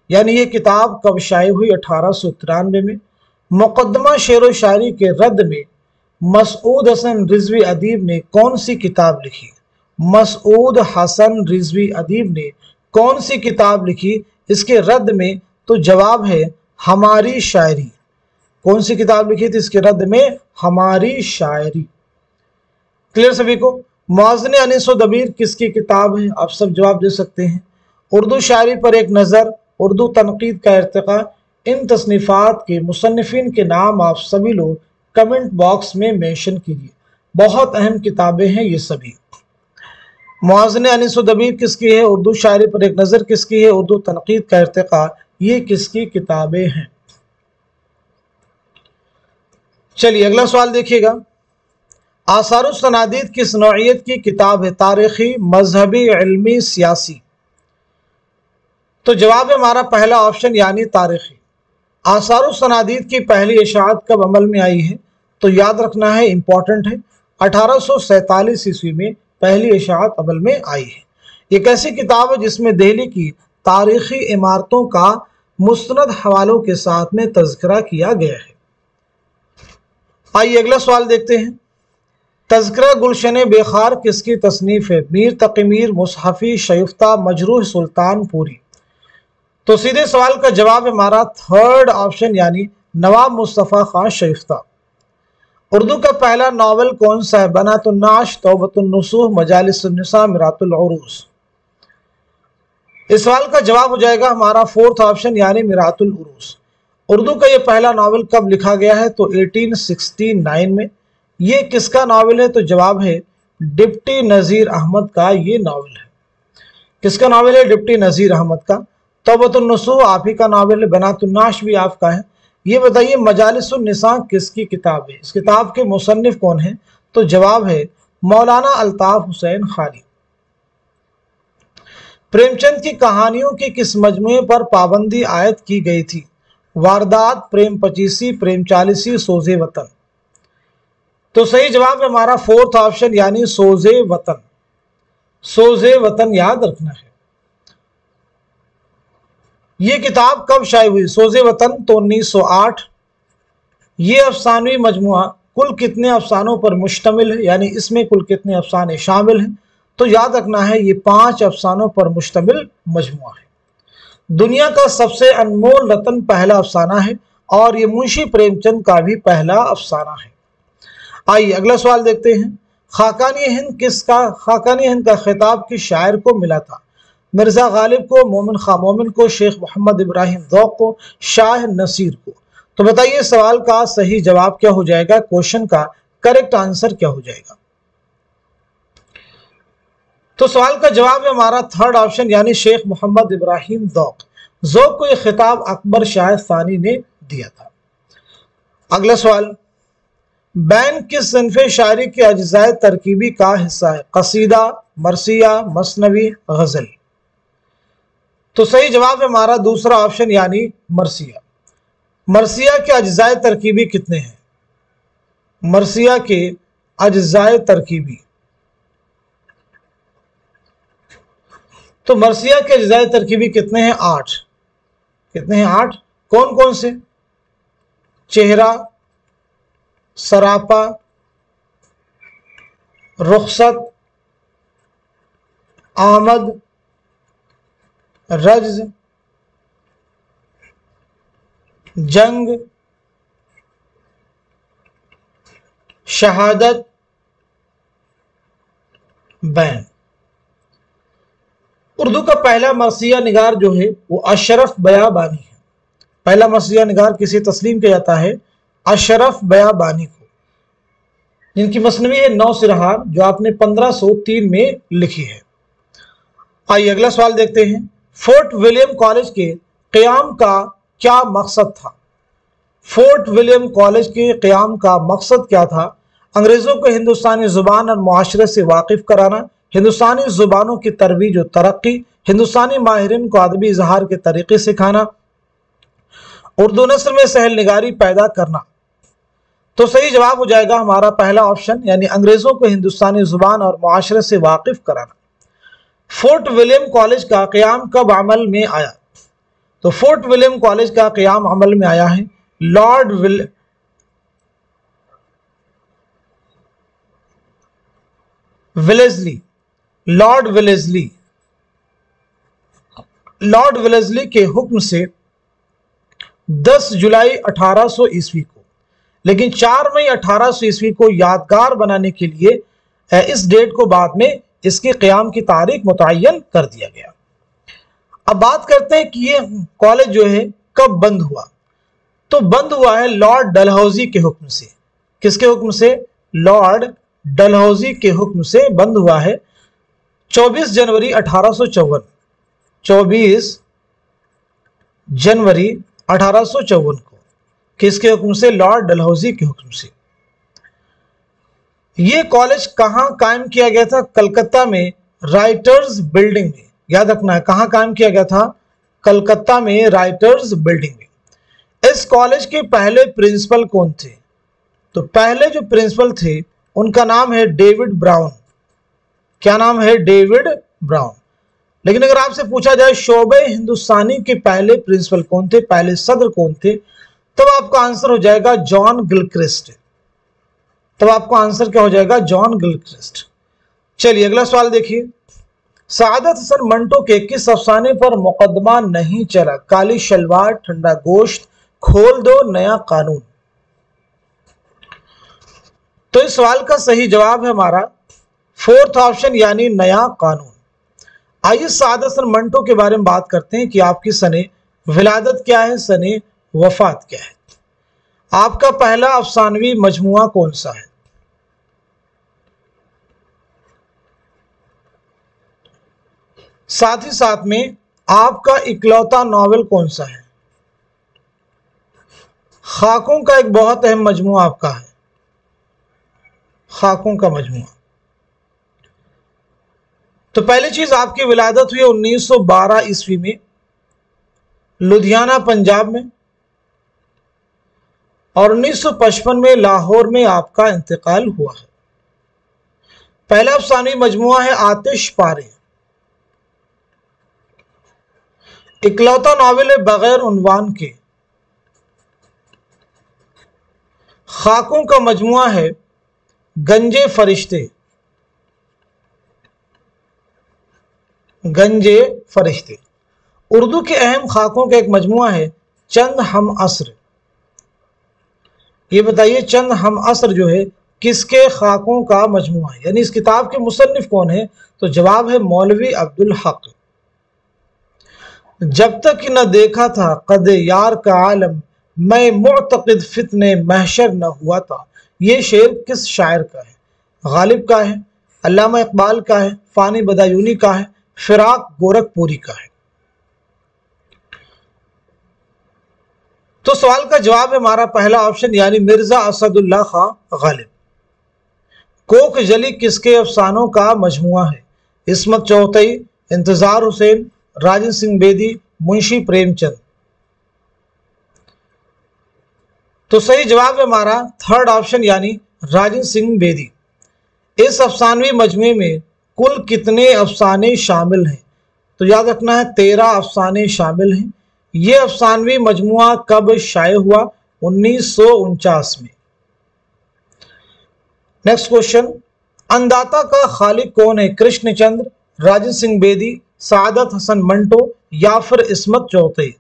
यानी ये किताब कब शाये हुई? 1893 में। मुकदमा शेर व शायरी के रद्द में मसूद हसन रिजवी अदीब ने कौन सी किताब लिखी? मसूद हसन रिजवी अदीब ने कौन सी किताब लिखी इसके रद्द में? तो जवाब है हमारी शायरी। कौन सी किताब लिखी थी इसके रद्द में? हमारी शायरी। क्लियर सभी को? मुआज़ने अनीस व दबीर किसकी किताब है? आप सब जवाब दे सकते हैं। उर्दू शायरी पर एक नज़र, उर्दू तनकीद का इर्तिका। इन तसनीफ़ात के मुसन्निफ़ीन के नाम आप सभी लोग कमेंट बॉक्स में मेंशन कीजिए। बहुत अहम किताबें हैं ये सभी। मुआज़ने अनीस व दबीर किसकी है? उर्दू शायरी पर एक नज़र किसकी है? उर्दू तनकीद का इर्तिका। ये किसकी किताबें हैं? चलिए अगला सवाल देखिएगा। आसारुस सनादीद किस नौइयत की किताब है? तारीखी, मजहबी, इल्मी, सियासी। तो जवाब है हमारा पहला ऑप्शन यानी तारीखी। आसारुस सनादीद की पहली इशाअत कब अमल में आई है? तो याद रखना है, इंपॉर्टेंट है, 1847 ईस्वी में पहली इशाअत अमल में आई है। एक ऐसी किताब है जिसमें दिल्ली की तारीखी इमारतों का मुस्तनद हवालों के साथ में तज़किरा किया गया है। आइए अगला सवाल देखते हैं। तज़किरा गुलशन बेखार किसकी तसनीफ़ है? मीर तक़ीमीर, मुसहफ़ी, शयुफ्ता, मजरूह सुल्तानपुरी। तो सीधे सवाल का जवाब हमारा थर्ड ऑप्शन यानी नवाब मुस्तफ़ा खां शयुफ्ता। उर्दू का पहला नावल कौन सा है? बनातुन्नाश, तौबतुन्नुसूह, मजालिसुन्निसा, मिरातुल उरूस। इस सवाल का जवाब हो जाएगा हमारा फोर्थ ऑप्शन यानी मिरातुल उरूस। उर्दू का ये पहला नावल कब लिखा गया है? तो 1869 में। ये किसका नावल है? तो जवाब है डिप्टी नज़ीर अहमद का ये नावल है। किसका नावल है? डिप्टी नज़ीर अहमद का। तौबतुन्नुसूह आप ही का नावल है। बनातुन्नाश भी आपका है। ये बताइए मजालिसुन्निसा किसकी किताब है? इस किताब के मुसन्निफ कौन है? तो जवाब है मौलाना अल्ताफ हुसैन खानी। प्रेमचंद की कहानियों की किस मजमूए पर पाबंदी आयद की गई थी? वारदात, प्रेम पचीसी, प्रेम चालीसी, सोज़े वतन। तो सही जवाब है हमारा फोर्थ ऑप्शन यानी सोज़े वतन। सोज़े वतन याद रखना है। ये किताब कब शाये हुई? सोज़े वतन तो 1908। ये अफसानवी मजमुआ कुल कितने अफसानों पर मुश्तमिल है? यानी इसमें कुल कितने अफसाने शामिल हैं? तो याद रखना है ये 5 अफसानों पर मुश्तमिल मजमुआ है। दुनिया का सबसे अनमोल रतन पहला अफसाना है और ये मुंशी प्रेमचंद का भी पहला अफसाना है। आइए अगला सवाल देखते हैं। खाकानी हिंद का खिताब किस शायर को मिला था? मिर्जा गालिब को, मोमिन खां मोमिन को, शेख मोहम्मद इब्राहिम ज़ौक़ को, शाह नसीर को। तो बताइए सवाल का सही जवाब क्या हो जाएगा? क्वेश्चन का करेक्ट आंसर क्या हो जाएगा? तो सवाल का जवाब है हमारा थर्ड ऑप्शन यानी शेख मोहम्मद इब्राहिम ज़ौक़। ज़ौक़ को यह खिताब अकबर शाह सानी ने दिया था। अगला सवाल, बैन किस सिन्फ़े शायरी के अज्ज़ाए तरकीबी का हिस्सा है? कसीदा, مرثیہ، مثنوی، غزل۔ تو صحیح جواب ہے ہمارا دوسرا آپشن یعنی مرثیہ۔ مرثیہ کے اجزاء ترکیبی کتنے ہیں؟ مرثیہ کے اجزاء ترکیبی، تو مرثیہ کے اجزاء ترکیبی کتنے ہیں؟ 8۔ کتنے ہیں؟ 8۔ کون کون سے؟ چہرہ، سراپا، رخصت، آمد، رجز، جنگ، شہادت، بین۔ اردو کا پہلا مرثیہ نگار جو ہے وہ اشرف بیابانی ہے۔ پہلا مرثیہ نگار کسے تسلیم کیا جاتا ہے؟ اشرف بیابانی کو، جن کی مثنوی ہے 9 سرہار جو آپ نے 1503 میں لکھی ہے۔ آئیے اگلا سوال دیکھتے ہیں۔ فورٹ ولیم کالج کے قیام کا کیا مقصد تھا؟ فورٹ ولیم کالج کے قیام کا مقصد کیا تھا؟ انگریزوں کو ہندوستانی زبان اور معاشرے سے واقف کرانا، ہندوستانی زبانوں کی ترویج و ترقی، ہندوستانی ماہرین کو ادبی اظہار کے طریقے سکھانا، اردو نثر میں سہل نگاری پیدا کرنا۔ تو صحیح جواب ہو جائے گا ہمارا پہلا آپشن یعنی انگریزوں کو ہندوستانی زبان اور معاشرے سے واقف کرانا۔ فورٹ ولیم کالج کا قیام کب عمل میں آیا؟ تو فورٹ ولیم کالج کا قیام عمل میں آیا ہے لارڈ ویلیزلی کے حکم سے 10 جولائی 1800 عیسوی کو، لیکن 4 مئی 1800 عیسوی کو یادگار بنانے کے لیے اس ڈیٹ کو بعد میں اس کے قیام کی تاریخ متعین کر دیا گیا۔ اب بات کرتے ہیں کہ یہ کالج جو ہے کب بند ہوا؟ تو بند ہوا ہے لارڈ ڈلہوزی کے حکم سے۔ کس کے حکم سے؟ لارڈ ڈلہوزی کے حکم سے بند ہوا ہے 24 جنوری 1854۔ 24 جنوری 1854 کو کس کے حکم سے؟ لارڈ ڈلہوزی کے حکم سے۔ یہ کالج کہاں قائم کیا گیا تھا؟ کلکتہ میں رائٹرز بلڈنگ میں۔ یاد رکھنا ہے کہاں قائم کیا گیا تھا؟ کلکتہ میں رائٹرز بلڈنگ میں۔ اس کالج کے پہلے پرنسپل کون تھے؟ تو پہلے جو پرنسپل تھے ان کا نام ہے ڈیوڈ براؤن۔ کیا نام ہے؟ David brown. لیکن اگر آپ سے پوچھا جائے شعبہ ہندوستانی کے پہلے پرنسپل کون تھے، پہلے صدر کون تھے، تب آپ کا آنسر ہو جائے گا جان گلکرسٹ۔ تب آپ کا آنسر کیا ہو جائے گا؟ جان گلکرسٹ۔ چلیے اگلا سوال دیکھیے۔ سعادت حسن منٹو کے کس افسانے پر مقدمہ نہیں چلا؟ کالی شلوار، ٹھنڈا گوشت، کھول دو نیا قانون۔ تو اس سوال کا صحیح جواب ہے ہمارا 4تھ آپشن یعنی نیا قانون۔ آئیے سعادت حسن منٹو کے بارے میں بات کرتے ہیں کہ آپ کی سنِ ولادت کیا ہے، سنِ وفات کیا ہے۔ آپ کا پہلا افسانوی مجموعہ کون سا ہے؟ ساتھ ہی ساتھ میں آپ کا اکلوتا ناول کون سا ہے؟ خاکوں کا ایک بہت اہم مجموعہ آپ کا ہے، خاکوں کا مجموعہ۔ تو پہلی چیز آپ کی ولادت ہوئی 1912 عیسوی میں لدھیانہ پنجاب میں، اور 1955 میں لاہور میں آپ کا انتقال ہوا ہے۔ پہلا افسانوی مجموعہ ہے آتش پارے۔ اکلوتا ناول ہے بغیر عنوان کے۔ خاکوں کا مجموعہ ہے گنجے فرشتے۔ گنجے فرشتے۔ اردو کے اہم خاکوں کا ایک مجموعہ ہے چند ہم عصر۔ یہ بتائیے چند ہم عصر جو ہے کس کے خاکوں کا مجموعہ ہے، یعنی اس کتاب کے مصنف کون ہے؟ تو جواب ہے مولوی عبدالحق۔ جب تک نہ دیکھا تھا قد یار کا عالم، میں معتقد فتنے محشر نہ ہوا تھا۔ یہ شعر کس شاعر کا ہے؟ غالب کا ہے، علامہ اقبال کا ہے، فانی بدایونی کا ہے، فراق گورکھ پوری کا ہے۔ تو سوال کا جواب ہے ہمارا پہلا آپشن یعنی مرزا اسد اللہ خان غالب۔ کوک جلی کس کے افسانوں کا مجموعہ ہے؟ इस्मत चौथई, इंतजार हुसैन, राजन सिंह बेदी, मुंशी प्रेमचंद। तो सही जवाब है हमारा थर्ड ऑप्शन यानी राजन सिंह बेदी। इस अफसानवी मजमे में कुल कितने अफसाने शामिल हैं? तो याद रखना है 13 अफसाने शामिल हैं। यह अफसानवी मजमुआ कब शाये हुआ? 1949 में। नेक्स्ट क्वेश्चन, अंदाता का खालिक कौन है? कृष्णचंद्र, राजन सिंह बेदी, सादत हसन मंटो या फिर इस्मत चौथई।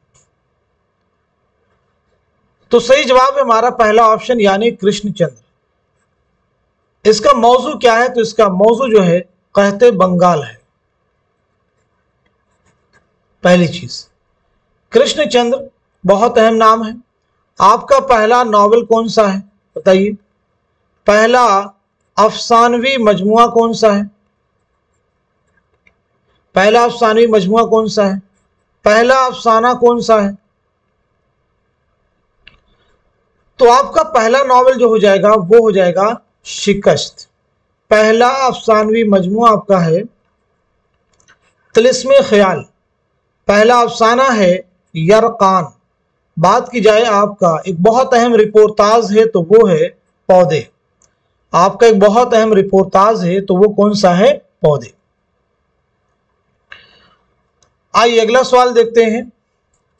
तो सही जवाब है हमारा पहला ऑप्शन यानी कृष्णचंद्र। इसका मौजू क्या है? तो इसका मौजू जो है कहते बंगाल है। पहली चीज, कृष्णचंद्र बहुत अहम नाम है। आपका पहला नॉवेल कौन सा है बताइए? पहला अफसानवी मजमुआ कौन सा है? पहला अफसानवी मजमुआ कौन सा है? पहला अफसाना कौन सा है? तो आपका पहला नॉवेल जो हो जाएगा वो हो जाएगा शिकस्त। पहला अफसानवी मजमुआ आपका है तिलिस्मे ख्याल। पहला अफसाना है यरकान। बात की जाए आपका एक बहुत अहम रिपोर्टाज है तो वो है पौधे। आपका एक बहुत अहम रिपोर्टाज है तो वो कौन सा है? पौधे। आइए अगला सवाल देखते हैं।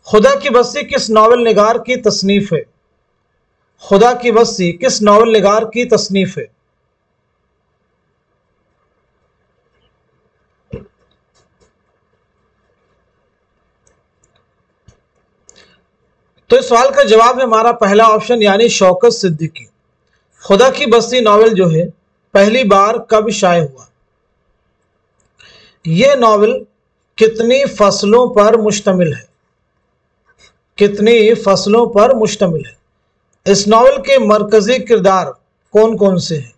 खुदा की बस्ती किस नॉवेल निगार की तसनीफ है? खुदा की बस्ती किस नॉवेल निगार की तसनीफ है? तो इस सवाल का जवाब है हमारा पहला ऑप्शन यानी शौकत सिद्दीकी। खुदा की बस्ती नॉवेल जो है पहली बार कब शाये हुआ? यह नॉवेल कितनी फसलों पर मुश्तमिल है? कितनी फसलों पर मुश्तमिल है? इस नॉवेल के मरकजी किरदार कौन कौन से हैं?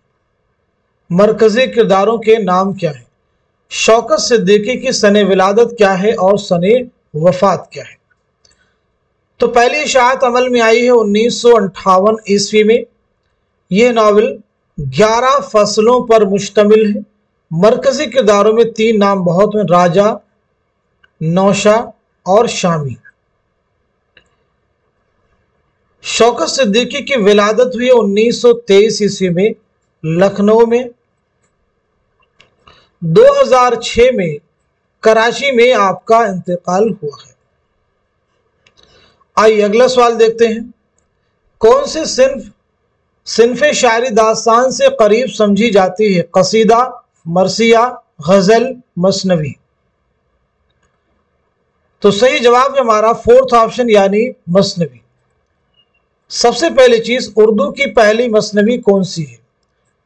मरकजी किरदारों के नाम क्या है? शौकत सिद्दीकी की सने विलादत क्या है और सने वफात क्या है? तो पहली इशाअत अमल में आई है 1958 ईस्वी में। यह नॉवेल 11 फसलों पर मुश्तमिल है। मरकजी किरदारों में 3 नाम बहुत हैं, राजा, नौशा और शामी। शौकत सिद्दीकी की विलादत हुई 1923 ईस्वी में लखनऊ में। 2006 में कराची में आपका इंतकाल हुआ है। आइए अगला सवाल देखते हैं। कौन सी सिन्फ़े शायरी दास्तान से करीब समझी जाती है? कसीदा, मरसिया, गजल, मसनवी। तो सही जवाब है हमारा फोर्थ ऑप्शन यानी मसनवी। सबसे पहली चीज, उर्दू की पहली मसनवी कौन सी है?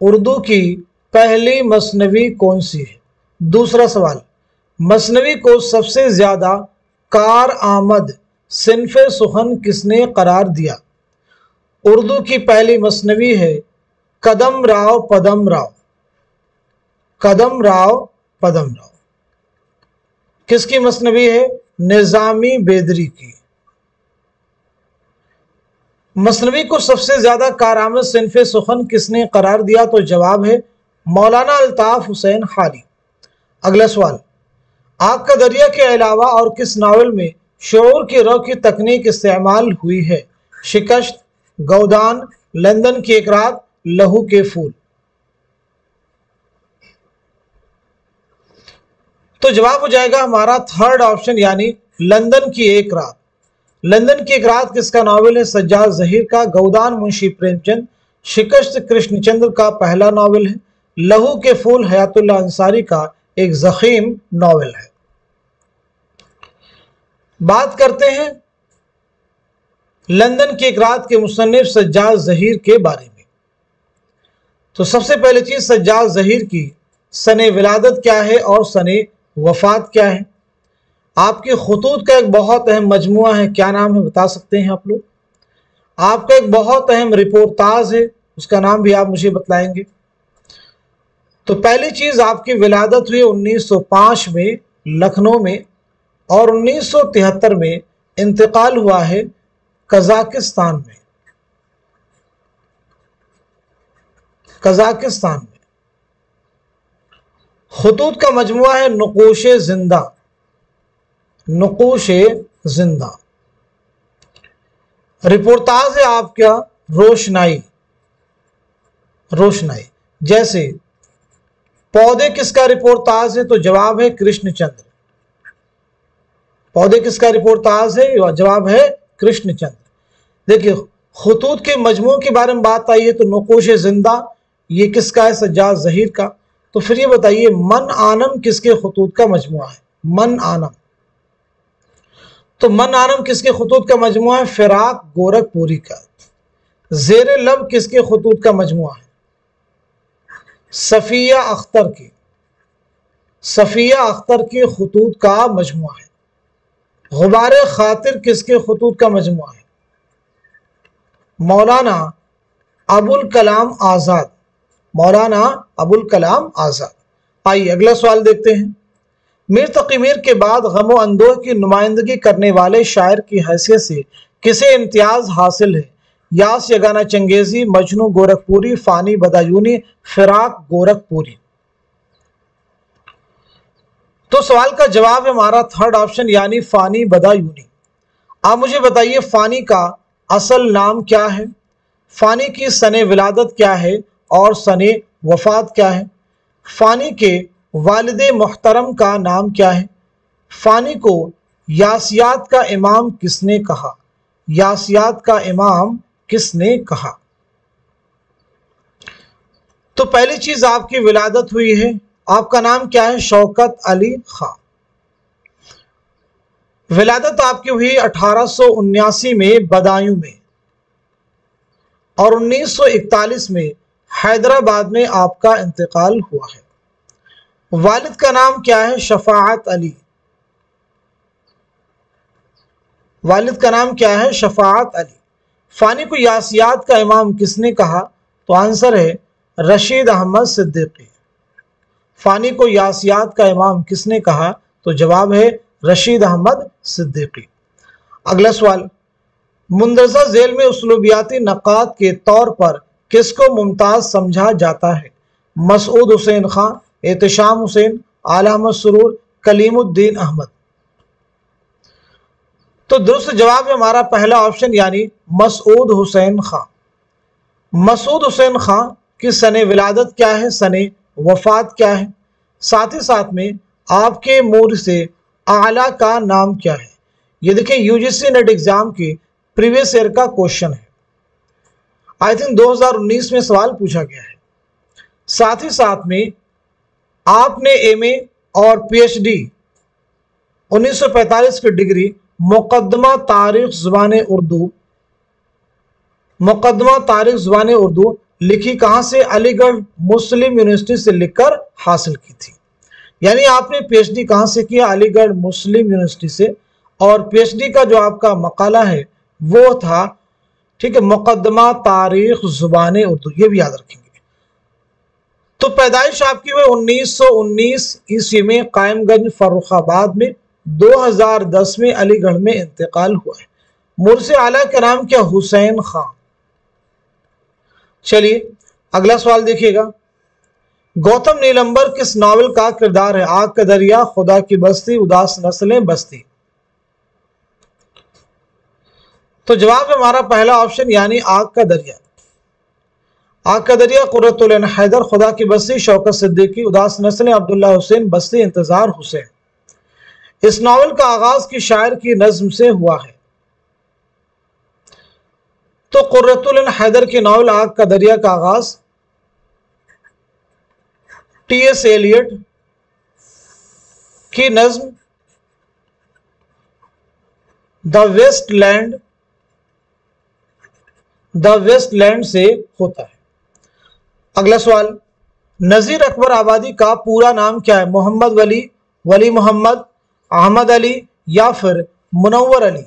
उर्दू की पहली मसनवी कौन सी है? दूसरा सवाल, मसनवी को सबसे ज्यादा कार आमद सिन्फ़े सुखन किसने करार दिया? उर्दू की पहली मसनवी है कदम राव पदम राव। कदम राव पदम राव किसकी मसनवी है? निजामी बेदरी की। मसनवी को सबसे ज्यादा कारआमद सिन्फ़े सुखन किसने करार दिया? तो जवाब है मौलाना अल्ताफ हुसैन खाली। अगला सवाल, आग का दरिया के अलावा और किस नावल में शऊर की रौ की तकनीक इस्तेमाल हुई है? शिकस्त, गौदान, लंदन की एक रात, लहू के फूल। तो जवाब हो जाएगा हमारा थर्ड ऑप्शन यानी लंदन की एक रात। लंदन की एक रात किसका नावल है? सज्जाद ज़हीर का। गौदान मुंशी प्रेमचंद। शिकस्त कृष्णचंद्र का पहला नावल है। लहू के फूल हयातुल्लाह अंसारी का एक ज़ख़ीम नावल है। बात करते हैं लंदन की एक रात के मुसन्निफ सज्जाद ज़हीर के बारे में। तो सबसे पहले चीज, सज्जाद ज़हीर की सने विलादत क्या है और सने वफात क्या है? आपके खुतूत का एक बहुत अहम मजमुआ है, क्या नाम है बता सकते हैं आप लोग? आपका एक बहुत अहम रिपोर्टाज है, उसका नाम भी आप मुझे बतलाएंगे। तो पहली चीज, आपकी विलादत हुई 1905 में लखनऊ में और 1973 में इंतकाल हुआ है कजाकिस्तान में। कजाकिस्तान में। خطوط کا مجموعہ ہے نقوش زندہ، نقوش زندہ۔ رپورتاج ہے آپ کیا؟ روشنائی، روشنائی۔ جیسے پودے کس کا رپورتاج ہے؟ تو جواب ہے کرشن چندر۔ پودے کس کا رپورتاج ہے؟ جواب ہے کرشن چندر۔ دیکھیے خطوط کے مجموعوں کے بارے میں بات آئی ہے تو نقوش زندہ یہ کس کا ہے؟ سجاد ظہیر کا۔ تو پھر یہ بتائیے من آنم کس کے خطوط کا مجموعہ ہے؟ من آنم، تو من آنم کس کے خطوط کا مجموعہ ہے؟ فراق گورکھ پوری کا۔ زیر لب کس کے خطوط کا مجموعہ ہے؟ صفیہ اختر کی، صفیہ اختر کے خطوط کا مجموعہ ہے۔ غبار خاطر کس کے خطوط کا مجموعہ ہے؟ مولانا ابوالکلام آزاد، مولانا ابوالکلام آزاد۔ آئیے اگلا سوال دیکھتے ہیں۔ میر تقی میر کے بعد غم و اندوہ کی نمائندگی کرنے والے شاعر کی حیثیت سے کسے امتیاز حاصل ہے؟ یاس یگانہ چنگیزی، مجنوں گورکھ پوری، فانی بدایونی، فراق گورکھ پوری۔ تو سوال کا جواب ہے ہمارا تھرڈ آپشن یعنی فانی بدایونی۔ آپ مجھے بتائیے فانی کا اصل نام کیا ہے؟ فانی کی سن ولادت کیا ہے اور سن وفات کیا ہے؟ فانی کے والد محترم کا نام کیا ہے؟ فانی کو یاسیات کا امام کس نے کہا؟ یاسیات کا امام کس نے کہا؟ تو پہلی چیز آپ کی ولادت ہوئی ہے، آپ کا نام کیا ہے؟ شوکت علی خان۔ ولادت آپ کی ہوئی 1879 میں بدایوں میں، اور 1941 میں حیدرآباد میں آپ کا انتقال ہوا ہے۔ والد کا نام کیا ہے؟ شفاعت علی۔ والد کا نام کیا ہے؟ شفاعت علی۔ فانی کو یاسیات کا امام کس نے کہا؟ تو آنسر ہے رشید احمد صدیقی۔ فانی کو یاسیات کا امام کس نے کہا؟ تو جواب ہے رشید احمد صدیقی۔ اگلا سوال، مندرجہ ذیل میں اسلوبیاتی نقاد کے طور پر کس کو ممتاز سمجھا جاتا ہے؟ مسعود حسین خان، احتشام حسین، اعلی احمد سرور، کلیم الدین احمد۔ تو درست جواب ہے ہمارا پہلا آپشن یعنی مسعود حسین خان۔ مسعود حسین خان کی سن ولادت کیا ہے؟ سن وفات کیا ہے؟ ساتھ ہی ساتھ میں آپ کے مورث اعلیٰ کا نام کیا ہے؟ یہ دیکھیں U G C NET exam کی پریویس ایئر کا کوشچن ہے، آئی تھنک 2019 میں سوال پوچھا گیا ہے۔ ساتھ ہی ساتھ میں آپ نے ایم اے اور پی ایچ ڈی 1945 کی ڈگری مقدمہ تاریخ زبان اردو، مقدمہ تاریخ زبان اردو لکھی کہاں سے؟ علی گڑھ مسلم یونیورسٹی سے لکھ کر حاصل کی تھی۔ یعنی آپ نے پی ایچ ڈی کہاں سے کیا؟ علی گڑھ مسلم یونیورسٹی سے، اور پی ایچ ڈی کا جو آپ کا مقالہ ہے وہ تھا ٹھیک ہے مقدمہ تاریخ زبان اردو، یہ بھی یاد رکھیں گے۔ تو پیدائش آپ کی ہوئی 1919 عیسوی میں قائم گنج فروخ آباد میں، 2010 میں علی گڑھ میں انتقال ہوا ہے۔ مورث اعلیٰ کا نام کیا؟ حسین خان۔ چلیے اگلا سوال دیکھیے گا، گوتم نیلمبر کس ناول کا کردار ہے؟ آگ کا دریا، خدا کی بستی، اداس نسلیں بستی۔ تو جواب ہے ہمارا پہلا آپشن یعنی آگ کا دریا۔ آگ کا دریا قرۃ العین حیدر، خدا کی بستی شوکت صدیقی، اداس نسلیں عبداللہ حسین، بستی انتظار حسین۔ اس ناول کا آغاز کی شاعر کی نظم سے ہوا ہے؟ تو قرۃ العین حیدر کے ناول آگ کا دریا کا آغاز ٹی ایس ایلیٹ کی نظم دا ویسٹ لینڈ سے ہوتا ہے۔ اگلا سوال، نذیر اکبر آبادی کا پورا نام کیا ہے؟ محمد ولی، ولی محمد، احمد علی یا پھر منور علی؟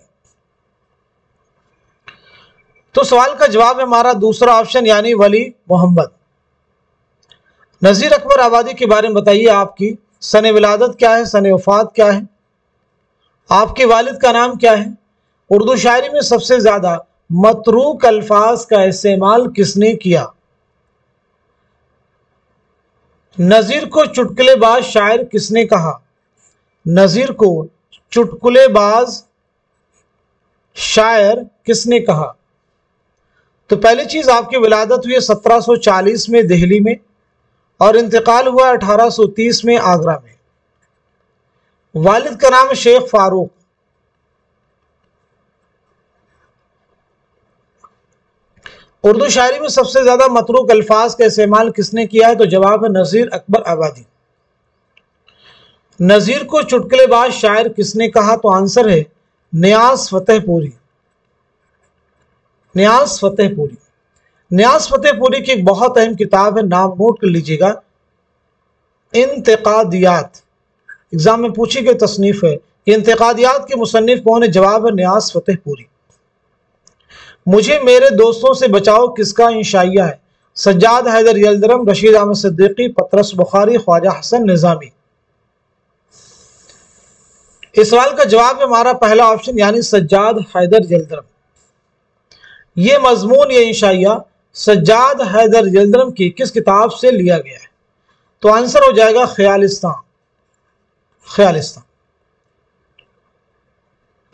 تو سوال کا جواب ہے ہمارا دوسرا آپشن یعنی ولی محمد۔ نذیر اکبر آبادی کے بارے میں بتائیے، آپ کی سن ولادت کیا ہے؟ سن وفات کیا ہے؟ آپ کے والد کا نام کیا ہے؟ اردو شاعری میں سب سے زیادہ متروک الفاظ کا استعمال کس نے کیا؟ नज़ीर को चुटकुलेबाज शायर किसने कहा? नज़ीर को चुटकुलेबाज शायर किसने कहा? तो पहली चीज, आपकी विलादत हुई 1740 में दिल्ली में और इंतकाल हुआ 1830 में आगरा में। वालिद का नाम शेख फारूक। उर्दू शायरी में सबसे ज्यादा मतरूक अल्फाज का इस्तेमाल किसने किया है? तो जवाब है नज़ीर अकबर आबादी। नज़ीर को चुटकुलेबाज शायर किसने कहा? तो आंसर है नियाज फतेहपुरी। नियाज फतेहपुरी। नियाज फतेहपुरी की एक बहुत अहम किताब है, नाम नोट कर लीजिएगा, इंतकादियात। एग्जाम में पूछी गई तसनीफ है कि इंतकादियात के मुसन्निफ कौन है? जवाब है नियाज फतेहपुरी। मुझे मेरे दोस्तों से बचाओ किसका इंशाइया है? सज्जाद हैदर यल्दरम, रशीद अहमद सिद्दीकी, पतरस बुखारी, ख्वाजा हसन निजामी। इस सवाल का जवाब है हमारा पहला ऑप्शन यानी सज्जाद हैदर यल्दरम। ये मजमून, ये इंशाइया सज्जाद हैदर यल्दरम की किस किताब से लिया गया है? तो आंसर हो जाएगा ख्यालिस्तान। ख्यालिस्तान।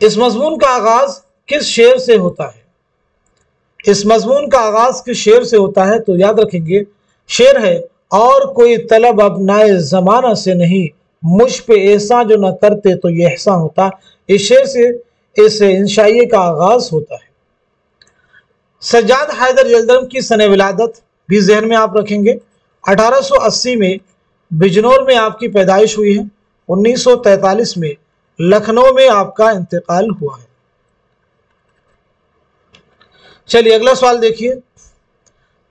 इस मजमून का आगाज किस शेर से होता है? इस मजमून का आगाज किस शेर से होता है? तो याद रखेंगे शेर है, और कोई तलब अपनाए जमाना से नहीं, मुझ पे ऐसा जो न करते तो ये एहसान होता। इस शेर से इस इंशाइये का आगाज होता है। सज्जाद हैदर यल्दरम की सने विलादत भी जहन में आप रखेंगे। 1880 में बिजनौर में आपकी पैदाइश हुई है। 1943 में लखनऊ में आपका इंतकाल हुआ है। चलिए अगला सवाल देखिए।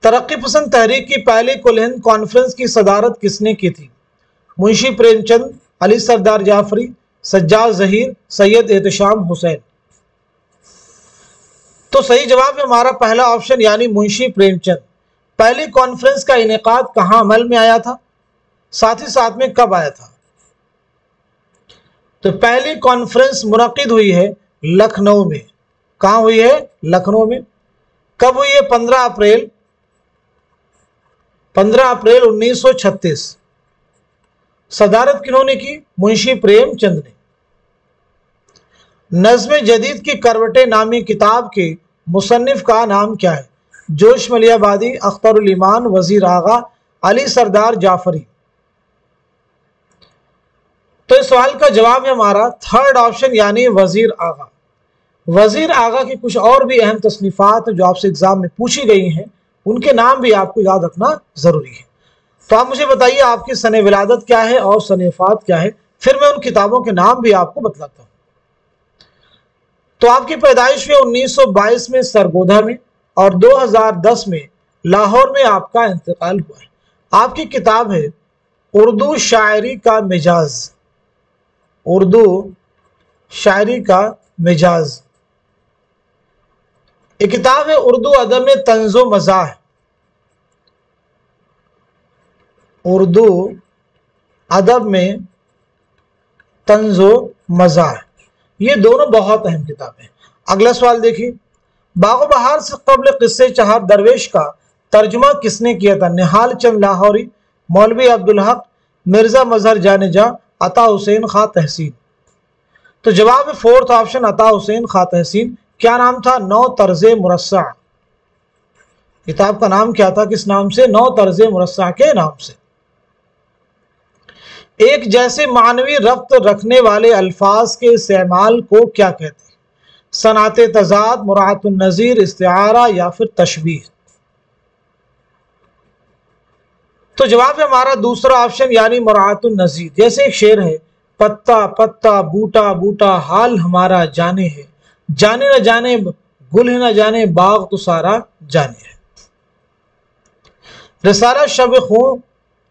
तरक्की पसंद तहरीक की पहली कुल हिंद कॉन्फ्रेंस की सदारत किसने की थी? मुंशी प्रेमचंद, अली सरदार जाफरी, सज्जाद जहीर, सैयद एहतशाम हुसैन। तो सही जवाब है हमारा पहला ऑप्शन यानी मुंशी प्रेमचंद। पहली कॉन्फ्रेंस का इनेकाद कहां अमल में आया था, साथ ही साथ में कब आया था? तो पहली कॉन्फ्रेंस मुनक्किद हुई है लखनऊ में। कहां हुई है? लखनऊ में। कब हुई है? 15 अप्रैल 1936। सदारत किन्होंने की? मुंशी प्रेमचंद ने। नज़्म जदीद की करवटें नामी किताब के मुसन्निफ का नाम क्या है? जोश मलियाबादी, अख्तरुल ईमान, वजीर आगा, अली सरदार जाफरी। तो इस सवाल का जवाब है हमारा थर्ड ऑप्शन यानी वजीर आगा। वजीर आगा की कुछ और भी अहम तसनीफात जो आपसे एग्जाम में पूछी गई हैं, उनके नाम भी आपको याद रखना जरूरी है। तो आप मुझे बताइए आपकी सने विलादत क्या है और सनेफात क्या है, फिर मैं उन किताबों के नाम भी आपको बतलाता हूं। तो आपकी पैदाइश हुई 1922 में सरगोधा में और 2010 में लाहौर में आपका इंतकाल हुआ है। आपकी किताब है उर्दू शायरी का मिजाज। उर्दू शायरी का मिजाज। ये किताब है उर्दू अदब में तंज़ो मज़ाह। उर्दू अदब में तंज़ो मज़ाह, ये दोनों बहुत अहम किताबें। अगला सवाल देखिए। बागो बहार से कबल किस्से चहार दरवेश का तर्जुमा किसने किया था? निहाल चंद लाहौरी, मौलवी अब्दुल हक, मिर्जा मजहर जानेजा, अता हुसैन खां तहसीन। तो जवाब है फोर्थ ऑप्शन अता हुसैन खां तहसीन। क्या नाम था? नौ तर्ज़े मुरस्सा। किताब का नाम क्या था? किस नाम से? नौ तर्ज़े मुरस्सा के नाम से। एक जैसे मानवी रब्त रखने वाले अल्फाज के इस्तेमाल को क्या कहते हैं? सनाते तजाद, मुरातुन नज़ीर, इस्तिआरा या फिर तशबीह। तो जवाब है हमारा दूसरा ऑप्शन यानी मुरातुन नज़ीर। जैसे एक शेर है, पत्ता पत्ता बूटा बूटा हाल हमारा जाने है, जाने न जाने गुल न जाने बाग तो सारा जाने है। रिसाला शब खूं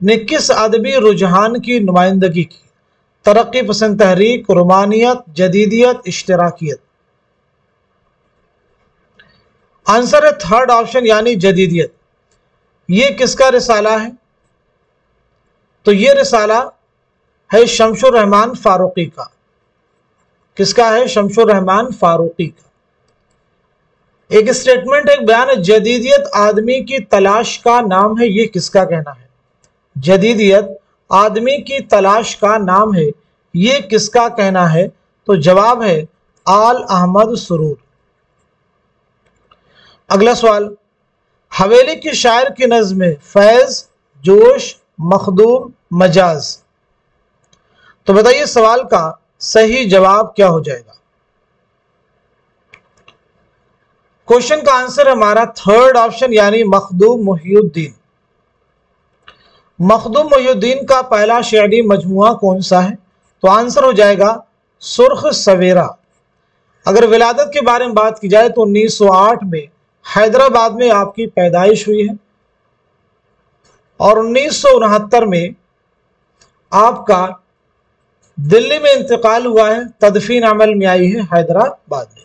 ने किस अदबी रुझान की नुमाइंदगी की? तरक्की पसंद तहरीक, रोमानियत, जदीदियत, इश्तराकियत। आंसर है थर्ड ऑप्शन यानी जदीदियत। ये किसका रिसाला है? तो ये रिसाला है शमशुर रहमान फारूकी का। किसका है? शमशुर रहमान फारूकी का। एक स्टेटमेंट, एक बयान, जदीदियत आदमी की तलाश का नाम है, ये किसका कहना है? जदीदियत आदमी की तलाश का नाम है, ये किसका कहना है? तो जवाब है आल अहमद सुरूर। अगला सवाल, हवेली की शायर की नज़्म में फैज़, जोश, मखदूम, मजाज। तो बताइए सवाल का सही जवाब क्या हो जाएगा? क्वेश्चन का आंसर हमारा थर्ड ऑप्शन यानी मखदूम मुहियुद्दीन। मखदूम मुहियुद्दीन का पहला शेरी मजमुआ कौन सा है? तो आंसर हो जाएगा सुर्ख सवेरा। अगर विलादत के बारे में बात की जाए तो 1908 में हैदराबाद में आपकी पैदाइश हुई है और 1969 में आपका दिल्ली में इंतकाल हुआ है, तदफीन अमल में आई है हैदराबाद में।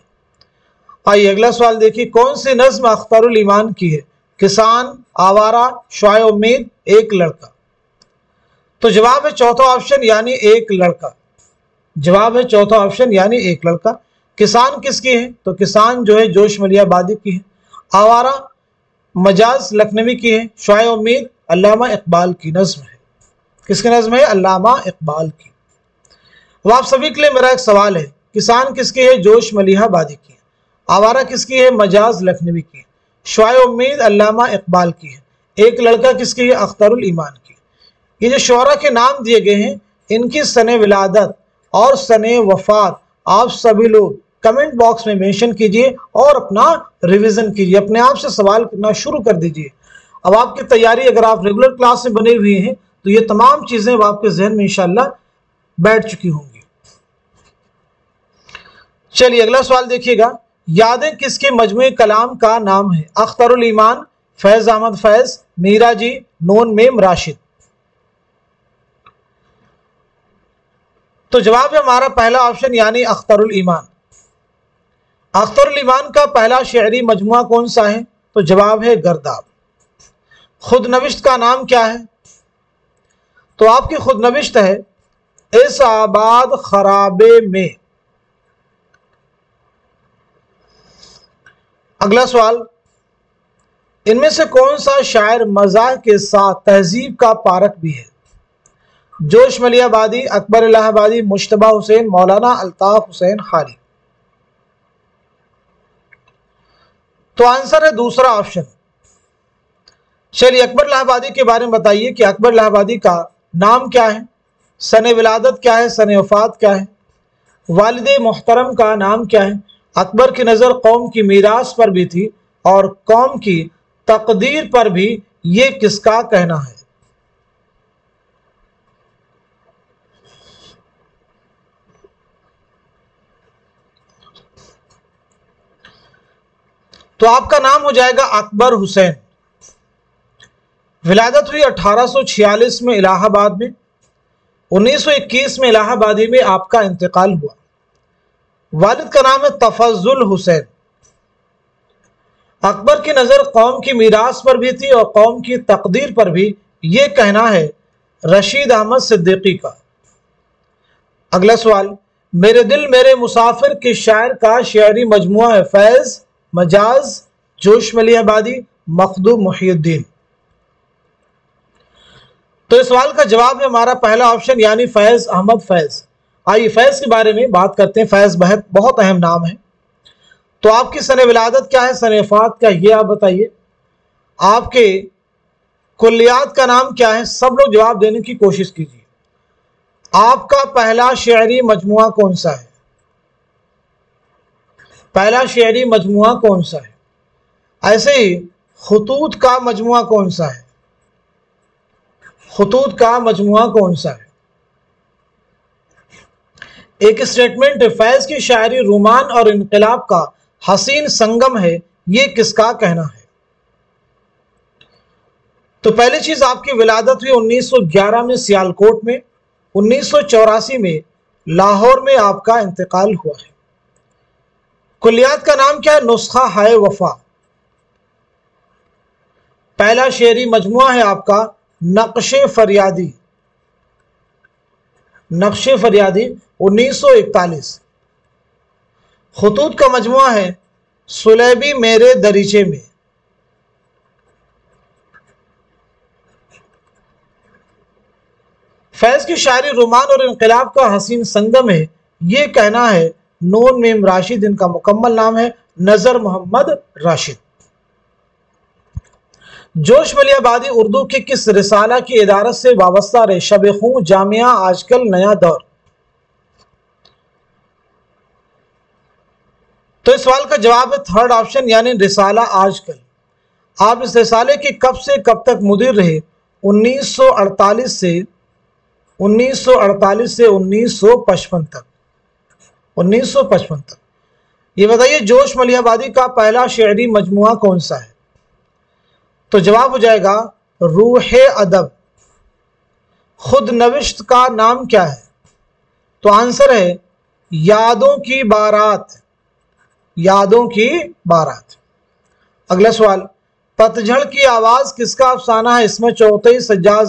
आइए अगला सवाल देखिए, कौन सी नज्म अख्तरुल ईमान की है? किसान, आवारा, शुआए उम्मीद, एक लड़का। तो जवाब है चौथा ऑप्शन यानी एक लड़का। जवाब है चौथा ऑप्शन यानी एक लड़का। किसान किसकी है? तो किसान जो है जोश मलियाबादी की है। आवारा मजाज लखनवी की है। शुआए उम्मीद अल्लामा इकबाल की नज्म है। किसकी नज्म है? अल्लामा इकबाल की। अब आप सभी के लिए मेरा एक सवाल है, किसान किसकी है? जोश मलियाबादी की है। आवारा किसकी है? मजाज लखनवी की है। शुआए उम्मीद अल्लामा इकबाल की है। एक लड़का किसकी है? अख्तरुल ईमान की। ये जो शुअरा के नाम दिए गए हैं, इनकी सने विलादत और सने वफात आप सभी लोग कमेंट बॉक्स में मेंशन कीजिए और अपना रिवीजन कीजिए, अपने आप से सवाल करना शुरू कर दीजिए। अब आपकी तैयारी, अगर आप रेगुलर क्लास में बने हुए हैं तो ये तमाम चीजें अब आपके जहन में इंशाल्लाह बैठ चुकी होंगी। चलिए अगला सवाल देखिएगा, यादें किसके मजमूए कलाम का नाम है? अख्तरुल ईमान, फैज अहमद फैज, मीरा जी, नून मेम राशिद। तो जवाब है हमारा पहला ऑप्शन यानी अख्तरुल ईमान। अख्तरुल ईमान का पहला शेरी मजमुआ कौन सा है? तो जवाब है गर्दाब। खुद नविश्त का नाम क्या है? तो आपकी खुद नविश्त है इस आबाद खराबे में। अगला सवाल, इनमें से कौन सा शायर मज़ाह के साथ तहजीब का पारक भी है? जोश मलियाबादी, अकबर इलाहाबादी, मुश्तबा हुसैन, मौलाना अल्ताफ हुसैन खाली। तो आंसर है दूसरा ऑप्शन। चलिए अकबर इलाहाबादी के बारे में बताइए कि अकबर इलाहाबादी का नाम क्या है, सने विलादत क्या है, सने वफात क्या है, वालिद मोहतरम का नाम क्या है। अकबर की नज़र कौम की मीरास पर भी थी और कौम की तकदीर पर भी, ये किसका कहना है? तो आपका नाम हो जाएगा अकबर हुसैन। विलादत हुई 1846 में इलाहाबाद में। 1921 में इलाहाबादी में आपका इंतकाल हुआ। वालिद का नाम है तफज्जुल हुसैन। अकबर की नज़र कौम की मीरास पर भी थी और कौम की तकदीर पर भी, ये कहना है रशीद अहमद सिद्दीकी का। अगला सवाल, मेरे दिल मेरे मुसाफिर के शायर का शेरी मजमुआ है फैज़, मजाज, जोश मलियाबादी, मखदूम मुहियुद्दीन। तो इस सवाल का जवाब है हमारा पहला ऑप्शन यानी फैज़ अहमद फैज़। आइए फैज़ के बारे में बात करते हैं। फैज़ बहुत अहम नाम है। तो आपकी सने विलादत क्या है, सने वफात क्या, ये आप बताइए। आपके कुल्लियात का नाम क्या है? सब लोग जवाब देने की कोशिश कीजिए। आपका पहला शेरी मजमुआ कौन सा है? पहला शेरी मजमुआ कौन सा है? ऐसे ही खुतूत का मजमुआ कौन सा है? खुतूत का मजमुआ कौन सा है? एक स्टेटमेंट है फैज़ की शायरी रोमान और इनकलाब का हसीन संगम है, ये किसका कहना है? तो पहली चीज, आपकी विलादत हुई 1911 में सियालकोट में। 1984 में लाहौर में आपका इंतकाल हुआ है। कुल्लियात का नाम क्या है? नुस्खा हाय वफा। पहला शेरी मजमुआ है आपका नक्शे फरियादी। नक्शे फरियादी 1941। खुतूत का मजमुआ है सुलेबी मेरे दरीचे में। फैज की शायरी रोमान और इनकलाब का हसीन संगम है, ये कहना है नून मीम राशिद। इनका मुकम्मल नाम है नजर मोहम्मद राशिद। जोश मलियाबादी उर्दू के किस रिसाला की इदारत से वाबस्ता रहे? शब खूं, जामिया, आजकल, नया दौर। तो इस सवाल का जवाब है थर्ड ऑप्शन, यानी रिसाला आजकल। आप इस रिसाले के कब से कब तक मुदीर रहे? 1948 से 1955 तक। 1955 तक। ये बताइए जोश मलियाबादी का पहला शेरी मजमुआ कौन सा है? तो जवाब हो जाएगा रूह अदब। खुद नविश्त का नाम क्या है? तो आंसर है यादों की बारात। यादों की बारात। अगला सवाल, पतझड़ की आवाज किसका अफसाना है? इसमें चौथई, सज्जाद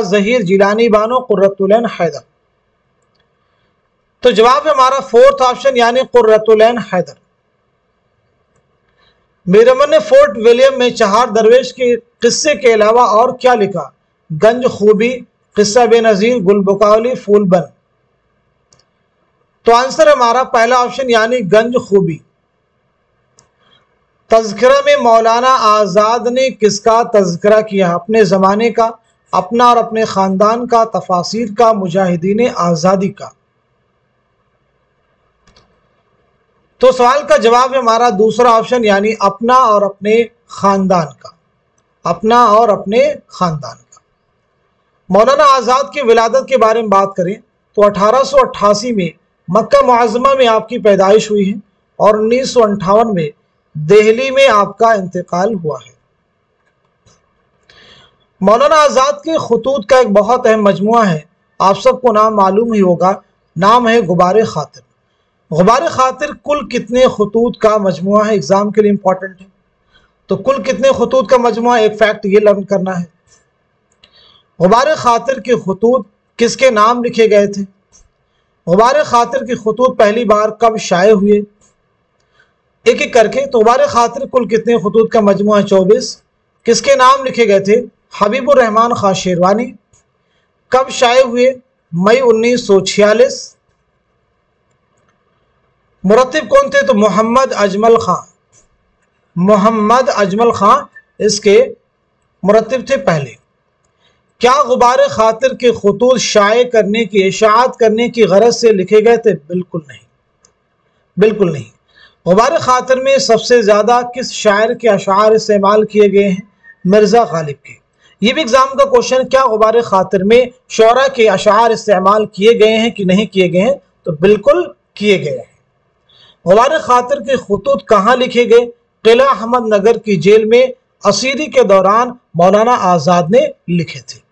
ज़हीर, जिलानी बानो, कुर्रतुल ऐन हैदर। तो जवाब है हमारा फोर्थ ऑप्शन, यानी कुर्रतुल ऐन हैदर। मीरमन ने फोर्ट विलियम में चहार दरवेश के किस्से के अलावा और क्या लिखा? गंज खूबी, किस्सा बेनजीर, गुलबकावली, फूलबन। तो आंसर हमारा पहला ऑप्शन, यानी गंज खूबी। तज़किरा में मौलाना आज़ाद ने किसका तज़किरा किया? अपने ज़माने का, अपना और अपने ख़ानदान का, तफासिर का, मुजाहिदीन आज़ादी का। तो सवाल का जवाब है हमारा दूसरा ऑप्शन, यानी अपना और अपने ख़ानदान का। अपना और अपने ख़ानदान का। मौलाना आज़ाद की विलादत के बारे में बात करें तो 1888 में मक्का मुअज़्ज़मा में आपकी पैदाइश हुई है और 1958 में दिल्ली में आपका इंतकाल हुआ है। मौलाना आज़ाद के खुतूत का एक बहुत अहम मजमुआ है, आप सबको नाम मालूम ही होगा, नाम है गुबार खातिर। गुबार खातिर कुल कितने खुतूत का मजमुआ है? एग्जाम के लिए इंपॉर्टेंट है। तो कुल कितने खुतूत का मजमुआ? एक फैक्ट ये लर्न करना है। गुबार खातिर के खुतूत किसके नाम लिखे गए थे? गुबार खातिर के खुतूत पहली बार कब शाये हुए? एक एक करके। तो गुबार खातिर कुल कितने खुतूत का मजमुआ है? 24। किसके नाम लिखे गए थे? हबीबुर रहमान खां शेरवानी। कब शाये हुए? मई 1946। मुरत्तिब कौन थे? तो मोहम्मद अजमल खां। मोहम्मद अजमल खां इसके मुरत्तिब थे पहले। क्या गुबार खातिर के खुतूत शाये करने की, इशाअत करने की गरज से लिखे गए थे? बिल्कुल नहीं, बिल्कुल नहीं। गुबार खातिर में सबसे ज़्यादा किस शायर के अशार इस्तेमाल किए गए हैं? मिर्ज़ा गालिब के। ये भी एग्जाम का क्वेश्चन, क्या गुबार खातिर में शोरा के अशार इस्तेमाल किए गए हैं कि नहीं किए गए हैं? तो बिल्कुल किए गए हैं। गुबार खातिर के खुतूत कहाँ लिखे गए? किला अहमद नगर की जेल में असीरी के दौरान मौलाना आज़ाद ने लिखे थे।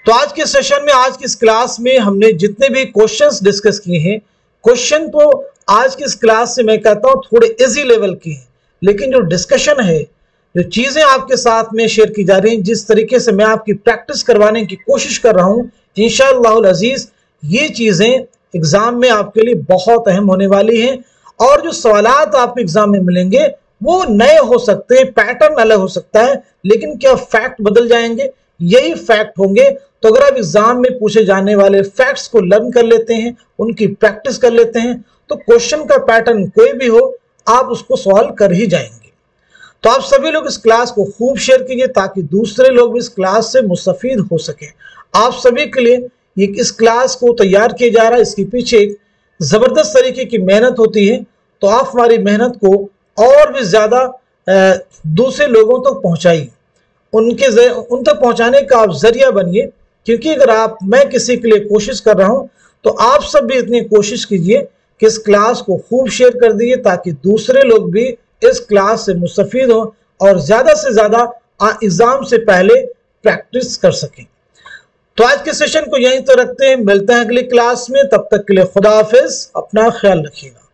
तो आज के सेशन में, आज की इस क्लास में हमने जितने भी क्वेश्चंस डिस्कस किए हैं, क्वेश्चन तो आज की इस क्लास से मैं कहता हूँ थोड़े इजी लेवल के हैं, लेकिन जो डिस्कशन है, जो चीज़ें आपके साथ में शेयर की जा रही हैं, जिस तरीके से मैं आपकी प्रैक्टिस करवाने की कोशिश कर रहा हूँ, इंशाअल्लाहुल अज़ीज़ ये चीज़ें एग्ज़ाम में आपके लिए बहुत अहम होने वाली हैं। और जो सवालात आपको एग्ज़ाम में मिलेंगे वो नए हो सकते हैं, पैटर्न अलग हो सकता है, लेकिन क्या फैक्ट बदल जाएंगे? यही फैक्ट होंगे। तो अगर आप एग्ज़ाम में पूछे जाने वाले फैक्ट्स को लर्न कर लेते हैं, उनकी प्रैक्टिस कर लेते हैं, तो क्वेश्चन का पैटर्न कोई भी हो आप उसको सॉल्व कर ही जाएंगे। तो आप सभी लोग इस क्लास को खूब शेयर कीजिए ताकि दूसरे लोग भी इस क्लास से मुस्तफीद हो सकें। आप सभी के लिए इस क्लास को तैयार किया जा रहा है, इसके पीछे एक ज़बरदस्त तरीके की मेहनत होती है। तो आप हमारी मेहनत को और भी ज़्यादा दूसरे लोगों तक पहुँचाइए, उन तक पहुँचाने का आप ज़रिया बनिए। क्योंकि अगर मैं किसी के लिए कोशिश कर रहा हूँ तो आप सब भी इतनी कोशिश कीजिए कि इस क्लास को खूब शेयर कर दीजिए ताकि दूसरे लोग भी इस क्लास से मुस्तफीद हों और ज़्यादा से ज़्यादा एग्ज़ाम से पहले प्रैक्टिस कर सकें। तो आज के सेशन को यहीं तो रखते हैं, मिलते हैं अगली क्लास में। तब तक के लिए खुदा हाफिज़, अपना ख्याल रखिएगा।